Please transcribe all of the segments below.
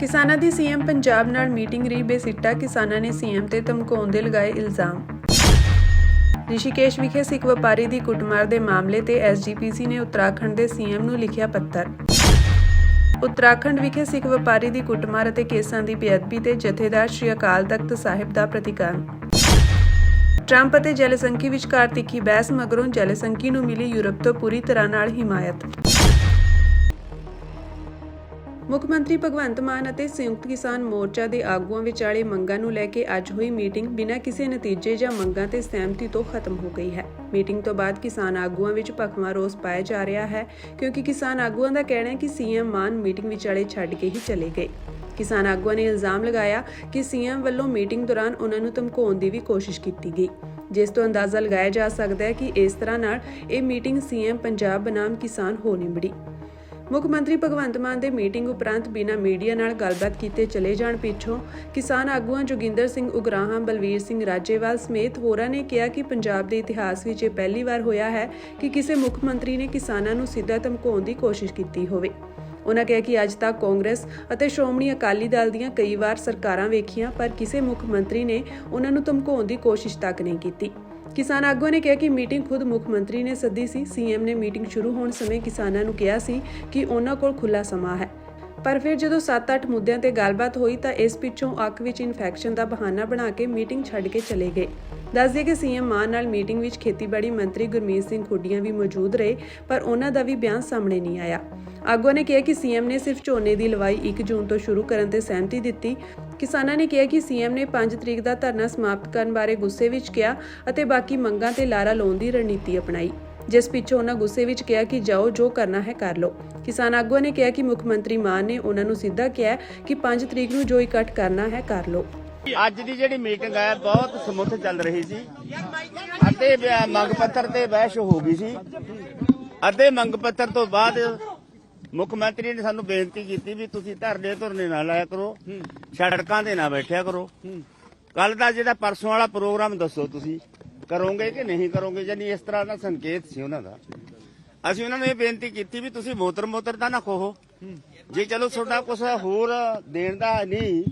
ਕਿਸਾਨਾਂ ਦੀ ਸੀਐਮ ਪੰਜਾਬ ਨਾਲ ਮੀਟਿੰਗ ਰਹੀ ਬੇਸਿੱਟਾ। ਕਿਸਾਨਾਂ ਨੇ ਸੀਐਮ ਤੇ ਧਮਕਾਉਣ ਦੇ ਲਗਾਏ ਇਲਜ਼ਾਮ। ਰਿਸ਼ੀਕੇਸ਼ ਵਿਖੇ ਸਿੱਖ ਵਪਾਰੀ ਦੀ ਕੁੱਟਮਾਰ ਦੇ ਮਾਮਲੇ ਤੇ ਐਸਜੀਪੀਸੀ ਨੇ ਉੱਤਰਾਖੰਡ ਦੇ ਸੀਐਮ ਨੂੰ ਲਿਖਿਆ ਪੱਤਰ। ਉੱਤਰਾਖੰਡ ਵਿਖੇ ਸਿੱਖ ਵਪਾਰੀ ਦੀ ਕੁੱਟਮਾਰ ਅਤੇ ਕੇਸਾਂ ਦੀ ਬੇਅਦਬੀ ਤੇ ਜਥੇਦਾਰ ਸ਼੍ਰੀ ਅਕਾਲ ਤਖਤ ਸਾਹਿਬ ਦਾ ਪ੍ਰਤੀਕਰਮ। ਟਰੰਪ ਅਤੇ ਜੈਲੇਂਸਕੀ ਵਿਚਕਾਰ ਤਿੱਖੀ ਬਹਿਸ ਮਗਰੋਂ ਜੈਲੇਂਸਕੀ ਨੂੰ ਮਿਲੀ ਯੂਰਪ ਤੋਂ ਪੂਰੀ ਤਰ੍ਹਾਂ ਨਾਲ ਹਿਮਾਇਤ। ਮੁੱਖ ਮੰਤਰੀ ਭਗਵੰਤ ਮਾਨ ਅਤੇ ਸੰਯੁਕਤ ਕਿਸਾਨ ਮੋਰਚਾ ਦੇ ਆਗੂਆਂ ਵਿਚਾਲੇ ਮੰਗਾਂ ਨੂੰ ਲੈ ਕੇ ਅੱਜ ਹੋਈ ਮੀਟਿੰਗ ਬਿਨਾਂ ਕਿਸੇ ਨਤੀਜੇ ਜਾਂ ਮੰਗਾਂ ਤੇ ਸਹਿਮਤੀ ਤੋਂ ਖਤਮ ਹੋ ਗਈ ਹੈ। ਮੀਟਿੰਗ ਤੋਂ ਬਾਅਦ ਕਿਸਾਨ ਆਗੂਆਂ ਵਿੱਚ ਭਖਵਾਂ ਰੋਸ ਪਾਇਆ ਜਾ ਰਿਹਾ ਹੈ, ਕਿਉਂਕਿ ਕਿਸਾਨ ਆਗੂਆਂ ਦਾ ਕਹਿਣਾ ਹੈ ਕਿ ਸੀਐਮ ਮਾਨ ਮੀਟਿੰਗ ਵਿਚਾਲੇ ਛੱਡ ਕੇ ਹੀ ਚਲੇ ਗਏ। ਕਿਸਾਨ ਆਗੂਆਂ ਨੇ ਇਲਜ਼ਾਮ ਲਗਾਇਆ ਕਿ ਸੀਐਮ ਵੱਲੋਂ ਮੀਟਿੰਗ ਦੌਰਾਨ ਉਹਨਾਂ ਨੂੰ ਧਮਕਾਉਣ ਦੀ ਵੀ ਕੋਸ਼ਿਸ਼ ਕੀਤੀ ਗਈ, ਜਿਸ ਤੋਂ ਅੰਦਾਜ਼ਾ ਲਗਾਇਆ ਜਾ ਸਕਦਾ ਹੈ ਕਿ ਇਸ ਤਰ੍ਹਾਂ ਨਾਲ ਇਹ ਮੀਟਿੰਗ ਸੀਐਮ ਪੰਜਾਬ ਬਨਾਮ ਕਿਸਾਨ ਹੋ ਨਿਬੜੀ। ਮੁੱਖ ਮੰਤਰੀ ਭਗਵੰਤ ਮਾਨ ਦੇ ਮੀਟਿੰਗ ਉਪਰੰਤ ਬਿਨਾਂ ਮੀਡੀਆ ਨਾਲ ਗੱਲਬਾਤ ਕੀਤੇ ਚਲੇ ਜਾਣ ਪਿੱਛੋਂ ਕਿਸਾਨ ਆਗੂਆਂ ਜੋਗਿੰਦਰ ਸਿੰਘ ਉਗਰਾਹਾਂ, ਬਲਵੀਰ ਸਿੰਘ ਰਾਜੇਵਾਲ ਸਮੇਤ ਹੋਰਾਂ ਨੇ ਕਿਹਾ ਕਿ ਪੰਜਾਬ ਦੇ ਇਤਿਹਾਸ ਵਿੱਚ ਇਹ ਪਹਿਲੀ ਵਾਰ ਹੋਇਆ ਹੈ ਕਿ ਕਿਸੇ ਮੁੱਖ ਮੰਤਰੀ ਨੇ ਕਿਸਾਨਾਂ ਨੂੰ ਸਿੱਧਾ ਧਮਕਾਉਣ ਦੀ ਕੋਸ਼ਿਸ਼ ਕੀਤੀ ਹੋਵੇ। ਉਨ੍ਹਾਂ ਕਿਹਾ ਕਿ ਅੱਜ ਤੱਕ ਕਾਂਗਰਸ ਅਤੇ ਸ਼੍ਰੋਮਣੀ ਅਕਾਲੀ ਦਲ ਦੀਆਂ ਕਈ ਵਾਰ ਸਰਕਾਰਾਂ ਵੇਖੀਆਂ, ਪਰ ਕਿਸੇ ਮੁੱਖ ਮੰਤਰੀ ਨੇ ਉਨ੍ਹਾਂ ਨੂੰ ਧਮਕਾਉਣ ਦੀ ਕੋਸ਼ਿਸ਼ ਤੱਕ ਨਹੀਂ ਕੀਤੀ। ਕਿਸਾਨ ਆਗੂਆਂ ਨੇ ਕਿਹਾ ਕਿ ਮੀਟਿੰਗ ਖੁਦ ਮੁੱਖ ਮੰਤਰੀ ਨੇ ਸੱਦੀ ਸੀ। ਸੀਐਮ ਨੇ ਮੀਟਿੰਗ ਸ਼ੁਰੂ ਹੋਣ ਸਮੇਂ ਕਿਸਾਨਾਂ ਨੂੰ ਕਿਹਾ ਸੀ ਕਿ ਉਹਨਾਂ ਕੋਲ ਖੁੱਲ੍ਹਾ ਸਮਾਂ ਹੈ, ਪਰ ਫਿਰ ਜਦੋਂ 7-8 ਮੁੱਦਿਆਂ ਤੇ ਗੱਲਬਾਤ ਹੋਈ ਤਾਂ ਇਸ ਪਿੱਛੋਂ ਅੱਖ ਵਿੱਚ ਇਨਫੈਕਸ਼ਨ ਦਾ ਬਹਾਨਾ ਬਣਾ ਕੇ ਮੀਟਿੰਗ ਛੱਡ ਕੇ ਚਲੇ ਗਏ। ਦੱਸ ਦਈਏ ਕਿ ਸੀਐਮ ਮਾਨ ਨਾਲ ਮੀਟਿੰਗ ਵਿੱਚ ਖੇਤੀਬਾੜੀ ਮੰਤਰੀ ਗੁਰਮੀਤ ਸਿੰਘ ਖੁੱਡੀਆਂ ਵੀ ਮੌਜੂਦ ਰਹੇ, ਪਰ ਉਹਨਾਂ ਦਾ ਵੀ ਬਿਆਨ ਸਾਹਮਣੇ ਨਹੀਂ ਆਇਆ। ਆਗੂਆਂ ਨੇ ਕਿਹਾ ਕਿ ਸੀਐਮ ਨੇ ਸਿਰਫ ਝੋਨੇ ਦੀ ਲਵਾਈ 1 ਜੂਨ ਤੋਂ ਸ਼ੁਰੂ ਕਰਨ ਤੇ ਸਹਿਮਤੀ ਦਿੱਤੀ। ਕਿਸਾਨਾਂ ਨੇ ਕਿਹਾ ਕਿ ਸੀਐਮ ਨੇ 5 ਤਰੀਕ ਦਾ ਧਰਨਾ ਸਮਾਪਤ ਕਰਨ ਬਾਰੇ ਗੁੱਸੇ ਵਿੱਚ ਕਿਹਾ ਅਤੇ ਬਾਕੀ ਮੰਗਾਂ ਤੇ ਲਾਰਾ ਲਾਉਣ ਦੀ ਰਣਨੀਤੀ ਅਪਣਾਈ, ਜਿਸ ਪਿੱਛੋਂ ਉਹਨਾਂ ਗੁੱਸੇ ਵਿੱਚ ਕਿਹਾ ਕਿ ਜਾਓ, ਜੋ ਕਰਨਾ ਹੈ ਕਰ ਲਓ। ਕਿਸਾਨ ਆਗੂਆਂ ਨੇ ਕਿਹਾ ਕਿ ਮੁੱਖ ਮੰਤਰੀ ਮਾਨ ਨੇ ਉਹਨਾਂ ਨੂੰ ਸਿੱਧਾ ਕਿਹਾ ਕਿ 5 ਤਰੀਕ ਨੂੰ ਜੋ ਇਕੱਠ ਕਰਨਾ ਹੈ ਕਰ ਲਓ। ਅੱਜ ਦੀ ਜਿਹੜੀ ਮੀਟਿੰਗ ਹੈ ਬਹੁਤ ਸਮੁੱਥ ਚੱਲ ਰਹੀ ਸੀ ਅਤੇ ਮੰਗ ਪੱਤਰ ਤੇ ਬਹਿਸ ਹੋ ਗਈ ਸੀ। ਅਤੇ ਮੰਗ ਪੱਤਰ ਤੋਂ ਬਾਅਦ ਮੁੱਖ ਮੰਤਰੀ ਨੇ ਸਾਨੂੰ ਬੇਨਤੀ ਕੀਤੀ ਵੀ ਤੁਸੀਂ ਧਰਨੇ ਨਾ ਲਾਇਆ ਕਰੋ, ਸੜਕਾਂ ਤੇ ਨਾ ਬੈਠਿਆ ਕਰੋ। ਕੱਲ ਦਾ ਜਿਹੜਾ ਪਰਸੋਂ ਵਾਲਾ ਪ੍ਰੋਗਰਾਮ ਦੱਸੋ ਤੁਸੀਂ ਕਰੋਗੇ ਕਿ ਨਹੀਂ ਕਰੋਗੇ, ਯਾਨੀ ਇਸ ਤਰ੍ਹਾਂ ਦਾ ਸੰਕੇਤ ਸੀ ਉਹਨਾਂ ਦਾ। ਅਸੀਂ ਉਹਨਾਂ ਨੂੰ ਇਹ ਬੇਨਤੀ ਕੀਤੀ ਵੀ ਤੁਸੀਂ ਮੋਤਰ ਤਾਂ ਨਾ ਖੋਹੋ, ਜੇ ਚਲੋ ਤੁਹਾਡਾ ਕੁਛ ਹੋਰ ਦੇਣ ਦਾ ਨਹੀਂ,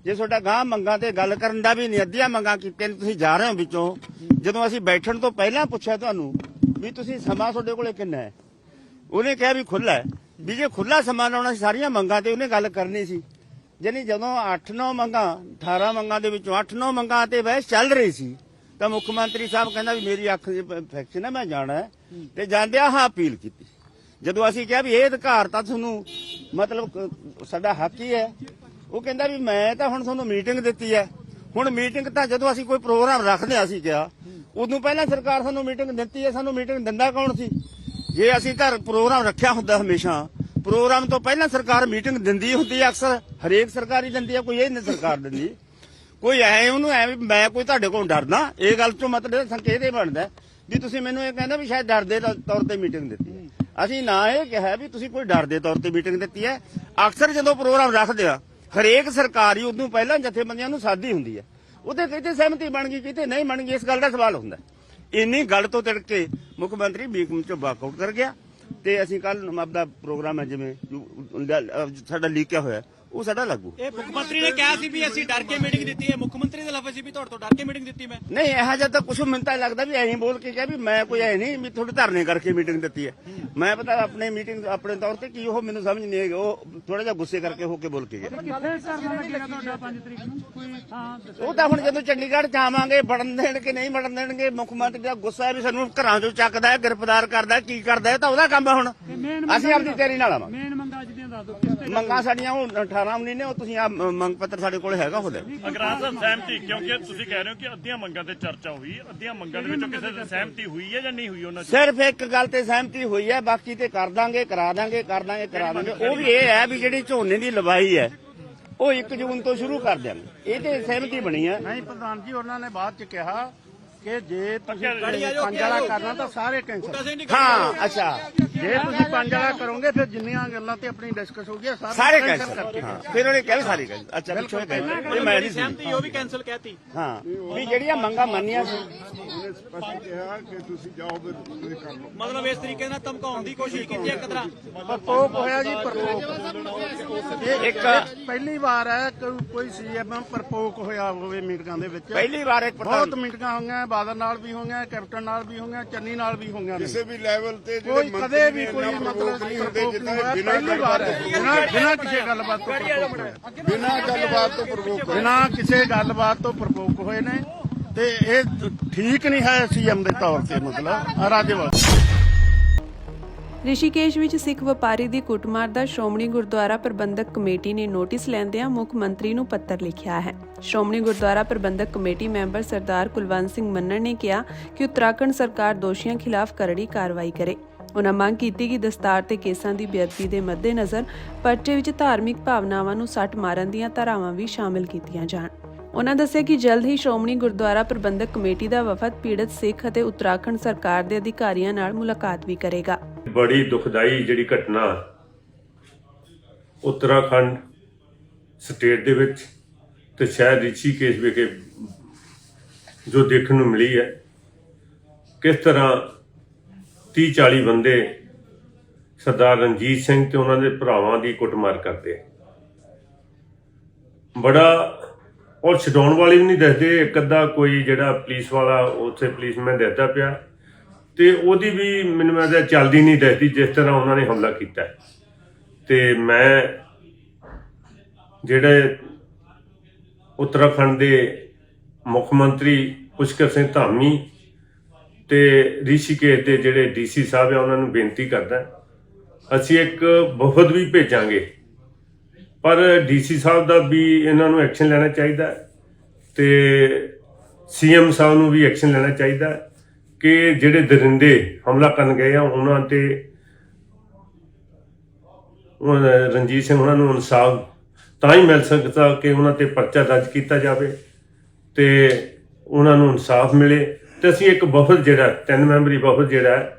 ਜੇ ਤੁਹਾਡਾ ਗਾਂ ਮੰਗਾਂ ਤੇ ਗੱਲ ਕਰਨ ਦਾ ਵੀ ਨਹੀਂ, ਅੱਧੀਆਂ ਮੰਗਾਂ ਕੀਤੀਆਂ ਤੁਸੀਂ ਜਾ ਰਹੇ ਹੋ ਵਿੱਚੋਂ। ਜਦੋਂ ਅਸੀਂ ਬੈਠਣ ਤੋਂ ਪਹਿਲਾਂ ਪੁੱਛਿਆ ਤੁਹਾਨੂੰ ਵੀ ਤੁਸੀਂ ਸਮਾਂ ਤੁਹਾਡੇ ਕੋਲੇ ਕਿੰਨਾ ਹੈ, ਉਹਨੇ ਕਿਹਾ ਵੀ ਖੁੱਲ੍ਹਾ ਹੈ। ਵੀ ਜੇ ਖੁੱਲ੍ਹਾ ਸਮਾਂ ਲਾਉਣਾ ਸੀ ਸਾਰੀਆਂ ਮੰਗਾਂ ਤੇ ਉਹਨੇ ਗੱਲ ਕਰਨੀ ਸੀ। ਯਾਨੀ ਜਦੋਂ 8-9 ਮੰਗਾਂ 18 ਮੰਗਾਂ ਦੇ ਵਿੱਚੋਂ 8-9 ਮੰਗਾਂ ਤੇ ਬਹਿਸ ਚੱਲ ਰਹੀ ਸੀ ਤਾਂ ਮੁੱਖ ਮੰਤਰੀ ਸਾਹਿਬ ਕਹਿੰਦਾ ਵੀ ਮੇਰੀ ਅੱਖ ਦੀ ਇਨਫੈਕਸ਼ਨ ਹੈ, ਮੈਂ ਜਾਣਾ ਹੈ, ਤੇ ਜਾਂਦਿਆਂ ਹਾਂ ਅਪੀਲ ਕੀਤੀ। ਜਦੋਂ ਅਸੀਂ ਕਿਹਾ ਵੀ ਇਹ ਅਧਿਕਾਰ ਤਾਂ ਤੁਹਾਨੂੰ ਮਤਲਬ ਸਾਡਾ ਹੱਕ ਹੀ ਹੈ, ਉਹ ਕਹਿੰਦਾ ਵੀ ਮੈਂ ਤਾਂ ਹੁਣ ਤੁਹਾਨੂੰ ਮੀਟਿੰਗ ਦਿੱਤੀ ਹੈ। ਹੁਣ ਮੀਟਿੰਗ ਤਾਂ ਜਦੋਂ ਅਸੀਂ ਕੋਈ ਪ੍ਰੋਗਰਾਮ ਰੱਖਦੇ ਅਸੀਂ ਕਿਹਾ ਉਦੋਂ ਪਹਿਲਾਂ ਸਰਕਾਰ ਸਾਨੂੰ ਮੀਟਿੰਗ ਦਿੱਤੀ ਹੈ। ਸਾਨੂੰ ਮੀਟਿੰਗ ਦਿੰਦਾ ਕੌਣ ਸੀ? ਜੇ ਅਸੀਂ ਤਾਂ ਪ੍ਰੋਗਰਾਮ ਰੱਖਿਆ ਹੁੰਦਾ ਹਮੇਸ਼ਾ ਪ੍ਰੋਗਰਾਮ ਤੋਂ ਪਹਿਲਾਂ ਸਰਕਾਰ ਮੀਟਿੰਗ ਦਿੰਦੀ ਹੁੰਦੀ ਹੈ। ਅਕਸਰ ਹਰੇਕ ਸਰਕਾਰ ਹੀ ਦਿੰਦੀ ਹੈ, ਕੋਈ ਇਹ ਨਹੀਂ ਸਰਕਾਰ ਦਿੰਦੀ। ਕੋਈ ਐ ਉਹਨੂੰ ਐ ਵੀ ਮੈਂ ਕੋਈ ਤੁਹਾਡੇ ਕੋਲ ਡਰਦਾ, ਇਹ ਗੱਲ ਤੋਂ ਮਤਲਬ ਸੰਕੇਤ ਇਹ ਬਣਦਾ ਵੀ ਤੁਸੀਂ ਮੈਨੂੰ ਇਹ ਕਹਿੰਦਾ ਵੀ ਸ਼ਾਇਦ ਡਰ ਦੇ ਤੌਰ ਤੇ ਮੀਟਿੰਗ ਦਿੱਤੀ। ਅਸੀਂ ਨਾ ਇਹ ਕਿਹਾ ਵੀ ਤੁਸੀਂ ਕੋਈ ਡਰ ਦੇ ਤੌਰ ਤੇ ਮੀਟਿੰਗ ਦਿੱਤੀ ਹੈ। ਅਕਸਰ ਜਦੋਂ ਪ੍ਰੋਗਰਾਮ ਰੱਖਦੇ ਆ ਹਰੇਕ ਸਰਕਾਰ ਹੀ ਉਦੋਂ ਪਹਿਲਾਂ ਜਥੇਬੰਦੀਆਂ ਨੂੰ ਸਾਦੀ ਹੁੰਦੀ ਹੈ, ਉਹਦੇ ਕਿਤੇ ਸਹਿਮਤੀ ਬਣ ਗਈ ਕਿਤੇ ਨਹੀਂ ਬਣ ਗਈ, ਇਸ ਗੱਲ ਦਾ ਸਵਾਲ ਹੁੰਦਾ। ਇੰਨੀ ਗੱਲ ਤੋਂ ਤਿੜਕ ਕੇ ਮੁੱਖ ਮੰਤਰੀ ਮੀਟਿੰਗ ਚੋਂ ਵਾਕਆਊਟ ਕਰ ਗਿਆ ਤੇ ਅਸੀਂ ਕੱਲ ਆਪਦਾ ਪ੍ਰੋਗਰਾਮ ਹੈ ਜਿਵੇਂ ਸਾਡਾ ਲੀਕਿਆ ਹੋਇਆ ਉਹ ਸਾਡਾ ਲਾਗੂ। ਇਹ ਮੁੱਖ ਮੰਤਰੀ ਨੇ ਕਿਹਾ ਸੀ ਵੀ ਅਸੀਂ ਡਰ ਕੇ ਮੀਟਿੰਗ ਦਿੱਤੀ ਹੈ, ਮੁੱਖ ਮੰਤਰੀ ਦਾ ਲਫ਼ਜ਼ ਸੀ ਵੀ ਤੁਹਾਡੇ ਤੋਂ ਡਰ ਕੇ ਮੀਟਿੰਗ ਦਿੱਤੀ ਮੈਂ। ਨਹੀਂ ਇਹੋ ਜਿਹਾ ਤਾਂ ਕੁਛ ਮੈਨੂੰ ਤਾਂ ਲੱਗਦਾ ਵੀ ਐਂ ਬੋਲ ਕੇ ਕਿਹਾ ਵੀ ਮੈਂ ਕੋਈ ਐ ਨਹੀਂ ਵੀ ਤੁਹਾਡੇ ਧਰਨੇ ਕਰਕੇ ਮੀਟਿੰਗ ਦਿੱਤੀ ਹੈ। ਮੈਂ ਪਤਾ ਆਪਣੇ ਮੀਟਿੰਗ ਆਪਣੇ ਤੌਰ ਤੇ ਕੀ ਉਹ ਮੈਨੂੰ ਸਮਝ ਨਹੀਂ ਆਈ, ਉਹ ਥੋੜਾ ਜਿਹਾ ਗੁੱਸੇ ਕਰਕੇ ਹੋ ਕੇ ਬੋਲ ਕੇ ਗਿਆ। ਉਹ ਤਾਂ ਹੁਣ ਜਦੋਂ ਚੰਡੀਗੜ੍ਹ ਚ ਆਵਾਂਗੇ ਵੜਨ ਦੇਣਗੇ ਨਹੀਂ ਵੜਨ ਦੇਣਗੇ, ਮੁੱਖ ਮੰਤਰੀ ਦਾ ਗੁੱਸਾ ਵੀ ਸਾਨੂੰ ਘਰਾਂ ਚੋਂ ਚੱਕਦਾ ਹੈ, ਗ੍ਰਿਫਤਾਰ ਕਰਦਾ, ਕੀ ਕਰਦਾ ਹੈ, ਤਾਂ ਉਹਦਾ ਕੰਮ ਹੈ। ਹੁਣ ਅਸੀਂ ਆਪਣੀ ਤਿਆਰੀ ਨਾਲ ਆਵਾਂਗੇ। ਮੰਗਾਂ ਸਾਡੀਆਂ ਉਹ 18-19 ਨੇ, ਉਹ ਤੁਸੀਂ ਆ ਮੰਗ ਪੱਤਰ ਸਾਡੇ ਕੋਲ ਹੈਗਾ ਉਹਦੇ। ਅਗਰਾਹ ਸਾਹਿਬ ਸਹਿਮਤੀ, ਕਿਉਂਕਿ ਤੁਸੀਂ ਕਹਿ ਰਹੇ ਹੋ ਕਿ ਅੱਧੀਆਂ ਮੰਗਾਂ ਤੇ ਚਰਚਾ ਹੋਈ, ਅੱਧੀਆਂ ਮੰਗਾਂ ਦੇ ਵਿੱਚੋਂ ਕਿਸੇ ਦੀ ਸਹਿਮਤੀ ਹੋਈ ਹੈ ਜਾਂ ਨਹੀਂ ਹੋਈ? ਉਹਨਾਂ ਸਿਰਫ ਇੱਕ ਗੱਲ ਤੇ ਸਹਿਮਤੀ ਹੋਈ ਹੈ, ਬਾਕੀ ਤੇ ਕਰ ਦਾਂਗੇ, ਕਰਾ ਦਾਂਗੇ। ਉਹ ਵੀ ਇਹ ਹੈ ਵੀ ਜਿਹੜੀ ਝੋਨੇ ਦੀ ਲਵਾਈ ਹੈ ਉਹ 1 ਜੂਨ ਤੋਂ ਸ਼ੁਰੂ ਕਰ ਦਿਆਂਗੇ, ਇਹ ਤੇ ਸਹਿਮਤੀ ਬਣੀ ਹੈ। ਨਹੀਂ ਪ੍ਰਧਾਨ ਜੀ, ਉਹਨਾਂ ਨੇ ਬਾਅਦ ਚ ਕਿਹਾ ਕਿ ਜੇ ਤੁਸੀਂ 5 ਵਾਲਾ ਕਰਨਾ ਤਾਂ ਸਾਰੇ ਕੈਂਸਲ। ਹਾਂ ਅੱਛਾ, ਜੇ ਤੁਸੀਂ 5 ਵਾਲਾ ਕਰੋਗੇ ਫਿਰ ਜਿੰਨੀਆਂ ਗੱਲਾਂ ਤੇ ਆਪਣੀ ਡਿਸਕਸ ਹੋ ਗਈਆਂ ਸਾਰੇ cancel ਕੈਂਸਲ ਕਰਕੇ ਹਾਂ ਫਿਰ ਉਹਨੇ ਕਹਿ ਸਾਰੀ ਗੱਲ ਅੱਛਾ ਪਿੱਛੋਂ ਇਹ ਮੈਂ ਨਹੀਂ ਸੁਣੀ ਸਹਿਮਤੀ ਉਹ ਵੀ ਕੈਨਸਲ ਕਹਿਤੀ। ਹਾਂ ਵੀ ਜਿਹੜੀਆਂ ਮੰਗਾਂ ਮੰਨੀਆਂ ਸੀ ਉਹਨੇ ਸਪਸ਼ਟ ਕਿਹਾ ਕਿ ਤੁਸੀਂ ਜਾਓਗੇ ਤੁਸੀਂ ਕਰ ਲਓ। ਮਤਲਬ ਇਸ ਤਰੀਕੇ ਨਾਲ ਧਮਕਾਉਣ ਦੀ ਕੋਸ਼ਿਸ਼ ਕੀਤੀ ਹੈ ਕਦਰਾ। ਪ੍ਰਕੋਪ ਹੋਇਆ ਜੀ ਪ੍ਰਕੋਪ ਇੱਕ ਪਹਿਲੀ ਵਾਰ ਹੈ ਕਿ ਕੋਈ ਸੀਐਮ ਪ੍ਰਕੋਪ ਹੋਇਆ ਹੋਵੇ ਮੀਟਿੰਗਾਂ ਦੇ ਵਿੱਚ। ਪਹਿਲੀ ਵਾਰ ਇੱਕ ਬਹੁਤ ਮੀਟਿੰਗਾਂ ਹੋਈਆਂ, ਬਾਦਲ ਨਾਲ ਵੀ ਹੋਈਆਂ, ਕੈਪਟਨ ਨਾਲ ਵੀ ਹੋਈਆਂ, ਚੰਨੀ ਨਾਲ ਵੀ ਹੋਈਆਂ ਨੇ। ਕਿਸੇ ਵੀ ਲੈਵਲ ਤੇ ਕੋਈ ਜਿਹੜੇ ਕਦੇ ਵੀ ਮੰਤਰੀ ਕੋਈ ਨੇ ਮਤਲਬ ਨਹੀਂ ਹੁੰਦੇ ਪ੍ਰਕੋਪ ਜਿੱਦਾਂ ਨਹੀਂ ਹੋਇਆ, ਬਿਨਾਂ ਪਹਿਲੀ ਵਾਰ ਹੈ ਬਿਨਾਂ ਕਿਸੇ ਗੱਲਬਾਤ ਤੋਂ ਪ੍ਰਕੋਪ ਹੋਇਆ। ਬਿਨਾਂ ਗੱਲਬਾਤ ਤੋਂ ਪ੍ਰਵੋਕ ਬਿਨਾਂ ਕਿਸੇ ਗੱਲਬਾਤ ਤੋਂ ਪ੍ਰਕੋਪ ਹੋਏ ਨੇ ਤੇ ਇਹ ਠੀਕ ਨਹੀਂ ਹੈ ਸੀਐਮ ਦੇ ਤੌਰ ਤੇ ਮਤਲਬ ਰਾਜੇਵਾਲ। ਰਿਸ਼ੀਕੇਸ਼ ਵਿੱਚ ਸਿੱਖ ਵਪਾਰੀ ਦੀ ਕੁੱਟਮਾਰ ਦਾ ਸ਼੍ਰੋਮਣੀ ਗੁਰਦੁਆਰਾ ਪ੍ਰਬੰਧਕ ਕਮੇਟੀ ਨੇ ਨੋਟਿਸ ਲੈਂਦਿਆਂ ਮੁੱਖ ਮੰਤਰੀ ਨੂੰ ਪੱਤਰ ਲਿਖਿਆ ਹੈ। ਸ਼੍ਰੋਮਣੀ ਗੁਰਦੁਆਰਾ ਪ੍ਰਬੰਧਕ ਕਮੇਟੀ ਮੈਂਬਰ ਸਰਦਾਰ ਕੁਲਵੰਤ ਸਿੰਘ ਮੰਨਣ ਨੇ ਕਿਹਾ ਕਿ ਉੱਤਰਾਖੰਡ ਸਰਕਾਰ ਦੋਸ਼ੀਆਂ ਖਿਲਾਫ ਕਰੜੀ ਕਾਰਵਾਈ ਕਰੇ। ਉਨ੍ਹਾਂ ਮੰਗ ਕੀਤੀ ਕਿ ਦਸਤਾਰ ਤੇ ਕੇਸਾਂ ਦੀ ਬੇਅਦਬੀ ਦੇ ਮੱਦੇਨਜ਼ਰ ਪਰਚੇ ਵਿੱਚ ਧਾਰਮਿਕ ਭਾਵਨਾਵਾਂ ਨੂੰ ਸੱਟ ਮਾਰਨ ਦੀਆਂ ਧਾਰਾਵਾਂ ਵੀ ਸ਼ਾਮਲ ਕੀਤੀਆਂ ਜਾਣ। ਉਨ੍ਹਾਂ ਦੱਸਿਆ ਕਿ ਜਲਦ ਹੀ ਸ਼੍ਰੋਮਣੀ ਗੁਰਦੁਆਰਾ ਪ੍ਰਬੰਧਕ ਕਮੇਟੀ ਦਾ ਵਫਦ ਪੀੜਤ ਸਿੱਖ ਅਤੇ ਉੱਤਰਾਖੰਡ ਸਰਕਾਰ ਦੇ ਅਧਿਕਾਰੀਆਂ ਨਾਲ ਮੁਲਾਕਾਤ ਵੀ ਕਰੇਗਾ। ਬੜੀ ਦੁਖਦਾਈ ਜਿਹੜੀ ਘਟਨਾ ਉੱਤਰਾਖੰਡ ਸਟੇਟ ਦੇ ਵਿੱਚ ਤੇ ਸ਼ਾਇਦ ਰਿਸ਼ੀਕੇਸ਼ ਵਿਖੇ ਜੋ ਦੇਖਣ ਨੂੰ ਮਿਲੀ ਹੈ, ਕਿਸ ਤਰ੍ਹਾਂ 30-40 ਬੰਦੇ ਸਰਦਾਰ ਰਣਜੀਤ ਸਿੰਘ ਤੇ ਉਹਨਾਂ ਦੇ ਭਰਾਵਾਂ ਦੀ ਕੁੱਟਮਾਰ ਕਰਦੇ। ਬੜਾ ਔਰ ਛਡਾਉਣ ਵਾਲੇ ਵੀ ਨਹੀਂ ਦੱਸਦੇ। ਇੱਕ ਅੱਧਾ ਕੋਈ ਜਿਹੜਾ ਪੁਲਿਸ ਵਾਲਾ ਉੱਥੇ ਪੁਲਿਸਮੈਨ ਦੱਸਦਾ ਪਿਆ ਤੇ ਉਹਦੀ ਵੀ ਮੈਨੂੰ ਮੈਂ ਚੱਲਦੀ ਨਹੀਂ ਦੱਸਦੀ ਜਿਸ ਤਰ੍ਹਾਂ ਉਹਨਾਂ ਨੇ ਹਮਲਾ ਕੀਤਾ। ਤੇ ਮੈਂ ਜਿਹੜੇ ਉੱਤਰਾਖੰਡ ਦੇ ਮੁੱਖ ਮੰਤਰੀ ਪੁਸ਼ਕਰ ਸਿੰਘ ਧਾਮੀ ਤੇ ਰਿਸ਼ੀਕੇਸ਼ ਦੇ ਜਿਹੜੇ ਡੀਸੀ ਸਾਹਿਬ ਆ ਉਹਨਾਂ ਨੂੰ ਬੇਨਤੀ ਕਰਦਾ, ਅਸੀਂ ਇੱਕ ਵਫਦ ਵੀ ਭੇਜਾਂਗੇ, ਪਰ ਡੀਸੀ ਸਾਹਿਬ ਦਾ ਵੀ ਇਹਨਾਂ ਨੂੰ ਐਕਸ਼ਨ ਲੈਣਾ ਚਾਹੀਦਾ ਤੇ ਸੀਐਮ ਸਾਹਿਬ ਨੂੰ ਵੀ ਐਕਸ਼ਨ ਲੈਣਾ ਚਾਹੀਦਾ ਕਿ ਜਿਹੜੇ ਦਰਿੰਦੇ ਹਮਲਾ ਕਰਨ ਗਏ ਆ ਉਹਨਾਂ ਤੇ ਰਣਜੀਤ ਸਿੰਘ ਉਹਨਾਂ ਨੂੰ ਇਨਸਾਫ ਤਾਂ ਹੀ ਮਿਲ ਸਕਦਾ ਕਿ ਉਹਨਾਂ ਤੇ ਪਰਚਾ ਦਰਜ ਕੀਤਾ ਜਾਵੇ ਤੇ ਉਹਨਾਂ ਨੂੰ ਇਨਸਾਫ ਮਿਲੇ। ਤੇ ਅਸੀਂ ਇੱਕ ਵਫਦ ਜਿਹੜਾ 3 ਮੈਂਬਰੀ ਵਫਦ ਜਿਹੜਾ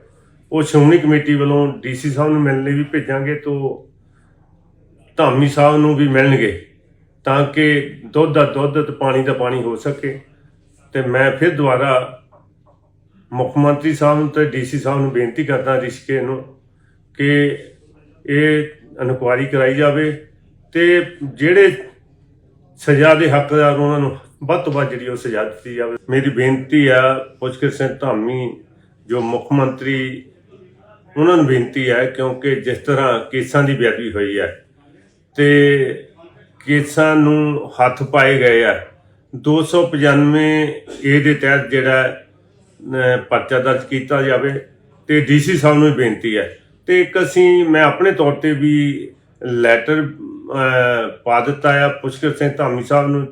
ਉਹ ਸ਼੍ਰੋਮਣੀ ਕਮੇਟੀ ਵੱਲੋਂ ਡੀਸੀ ਸਾਹਿਬ ਨੂੰ ਮਿਲਣ ਲਈ ਵੀ ਭੇਜਾਂਗੇ ਤੋਂ ਧਾਮੀ ਸਾਹਿਬ ਨੂੰ ਵੀ ਮਿਲਣਗੇ ਤਾਂ ਕਿ ਦੁੱਧ ਦਾ ਦੁੱਧ ਤੇ ਪਾਣੀ ਦਾ ਪਾਣੀ ਹੋ ਸਕੇ। ਤੇ ਮੈਂ ਫਿਰ ਦੁਬਾਰਾ ਮੁੱਖ ਮੰਤਰੀ ਸਾਹਿਬ ਨੂੰ ਤੇ ਡੀਸੀ ਸਾਹਿਬ ਨੂੰ ਬੇਨਤੀ ਕਰਦਾ ਰਿਸ਼ੀਕੇਸ਼ ਨੂੰ ਕਿ ਇਹ ਇਨਕੁਆਇਰੀ ਕਰਾਈ ਜਾਵੇ ਤੇ ਜਿਹੜੇ ਸਜ਼ਾ ਦੇ ਹੱਕਦਾਰ ਉਹਨਾਂ ਨੂੰ ਵੱਧ ਤੋਂ ਵੱਧ ਜਿਹੜੀ ਉਹ ਸਜ਼ਾ ਦਿੱਤੀ ਜਾਵੇ। ਮੇਰੀ ਬੇਨਤੀ ਆ ਪੁਸ਼ਕਰ ਸਿੰਘ ਧਾਮੀ ਜੋ ਮੁੱਖ ਮੰਤਰੀ ਉਹਨਾਂ ਨੂੰ ਬੇਨਤੀ ਹੈ, ਕਿਉਂਕਿ ਜਿਸ ਤਰ੍ਹਾਂ ਕੇਸਾਂ ਦੀ ਬੇਅਦਬੀ ਹੋਈ ਹੈ ਤੇ ਕੇਸਾਂ ਨੂੰ ਹੱਥ ਪਾਏ ਗਏ ਆ 295 ਏ ਦੇ ਤਹਿਤ ਜਿਹੜਾ ਪਰਚਾ ਦਰਜ ਕੀਤਾ ਜਾਵੇ ਤੇ ਡੀਸੀ ਸਾਹਿਬ ਨੂੰ ਬੇਨਤੀ ਹੈ। ਤੇ ਇੱਕ ਮੈਂ ਆਪਣੇ ਤੌਰ ਤੇ ਵੀ ਲੈਟਰ ਪਾ ਦਿੱਤਾ ਆ ਪੁਸ਼ਕਰ ਸਿੰਘ ਧਾਮੀ ਸਾਹਿਬ ਨੂੰ,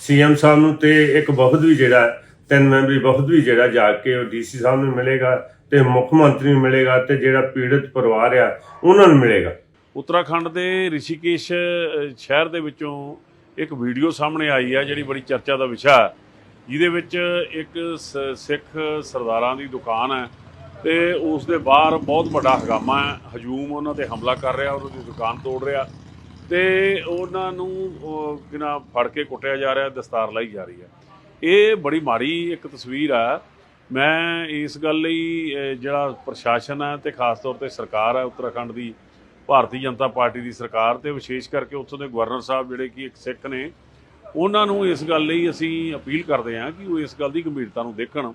ਸੀਐਮ ਸਾਹਿਬ ਨੂੰ ਤੇ ਇੱਕ ਵਫਦ ਵੀ ਜਿਹੜਾ 3 ਮੈਂਬਰੀ ਵਫਦ ਵੀ ਜਿਹੜਾ ਜਾ ਕੇ ਉਹ ਡੀਸੀ ਸਾਹਿਬ ਨੂੰ ਮਿਲੇਗਾ ਤੇ ਮੁੱਖ ਮੰਤਰੀ ਨੂੰ ਮਿਲੇਗਾ ਤੇ ਜਿਹੜਾ ਪੀੜਤ ਪਰਿਵਾਰ ਆ ਉਹਨਾਂ ਨੂੰ ਮਿਲੇਗਾ। ਉੱਤਰਾਖੰਡ ਦੇ ਰਿਸ਼ੀਕੇਸ਼ ਸ਼ਹਿਰ ਦੇ ਵਿੱਚੋਂ ਇੱਕ ਵੀਡੀਓ ਸਾਹਮਣੇ ਆਈ ਹੈ ਜਿਹੜੀ ਬੜੀ ਚਰਚਾ ਦਾ ਵਿਸ਼ਾ ਹੈ, ਜਿਹਦੇ ਵਿੱਚ ਇੱਕ ਸਿੱਖ ਸਰਦਾਰਾਂ ਦੀ ਦੁਕਾਨ ਹੈ ਤੇ ਉਸ ਦੇ ਬਾਹਰ ਬਹੁਤ ਵੱਡਾ ਹੰਗਾਮਾ ਹੈ, ਹਜੂਮ ਉਹਨਾਂ ਤੇ ਹਮਲਾ ਕਰ ਰਿਹਾ, ਉਹਨਾਂ ਦੀ ਦੁਕਾਨ ਤੋੜ ਰਿਹਾ ਤੇ ਉਹਨਾਂ ਨੂੰ ਕਿਨਾ ਫੜ ਕੇ ਕੁੱਟਿਆ ਜਾ ਰਿਹਾ, ਦਸਤਾਰ ਲਾਈ ਜਾ ਰਹੀ ਹੈ। ਇਹ ਬੜੀ ਮਾੜੀ ਇੱਕ ਤਸਵੀਰ ਆ। ਮੈਂ ਇਸ ਗੱਲ ਲਈ ਜਿਹੜਾ ਪ੍ਰਸ਼ਾਸਨ ਹੈ ਤੇ ਖਾਸ ਤੌਰ ਤੇ ਸਰਕਾਰ ਹੈ ਉੱਤਰਾਖੰਡ ਦੀ, ਭਾਰਤੀ ਜਨਤਾ ਪਾਰਟੀ ਦੀ ਸਰਕਾਰ ਤੇ ਵਿਸ਼ੇਸ਼ ਕਰਕੇ ਉੱਥੋਂ ਦੇ ਗਵਰਨਰ ਸਾਹਿਬ ਜਿਹੜੇ ਕਿ ਇੱਕ ਸਿੱਖ ਨੇ, ਉਹਨਾਂ ਨੂੰ ਇਸ ਗੱਲ ਲਈ ਅਸੀਂ ਅਪੀਲ ਕਰਦੇ ਹਾਂ ਕਿ ਉਹ ਇਸ ਗੱਲ ਦੀ ਗੰਭੀਰਤਾ ਨੂੰ ਦੇਖਣ।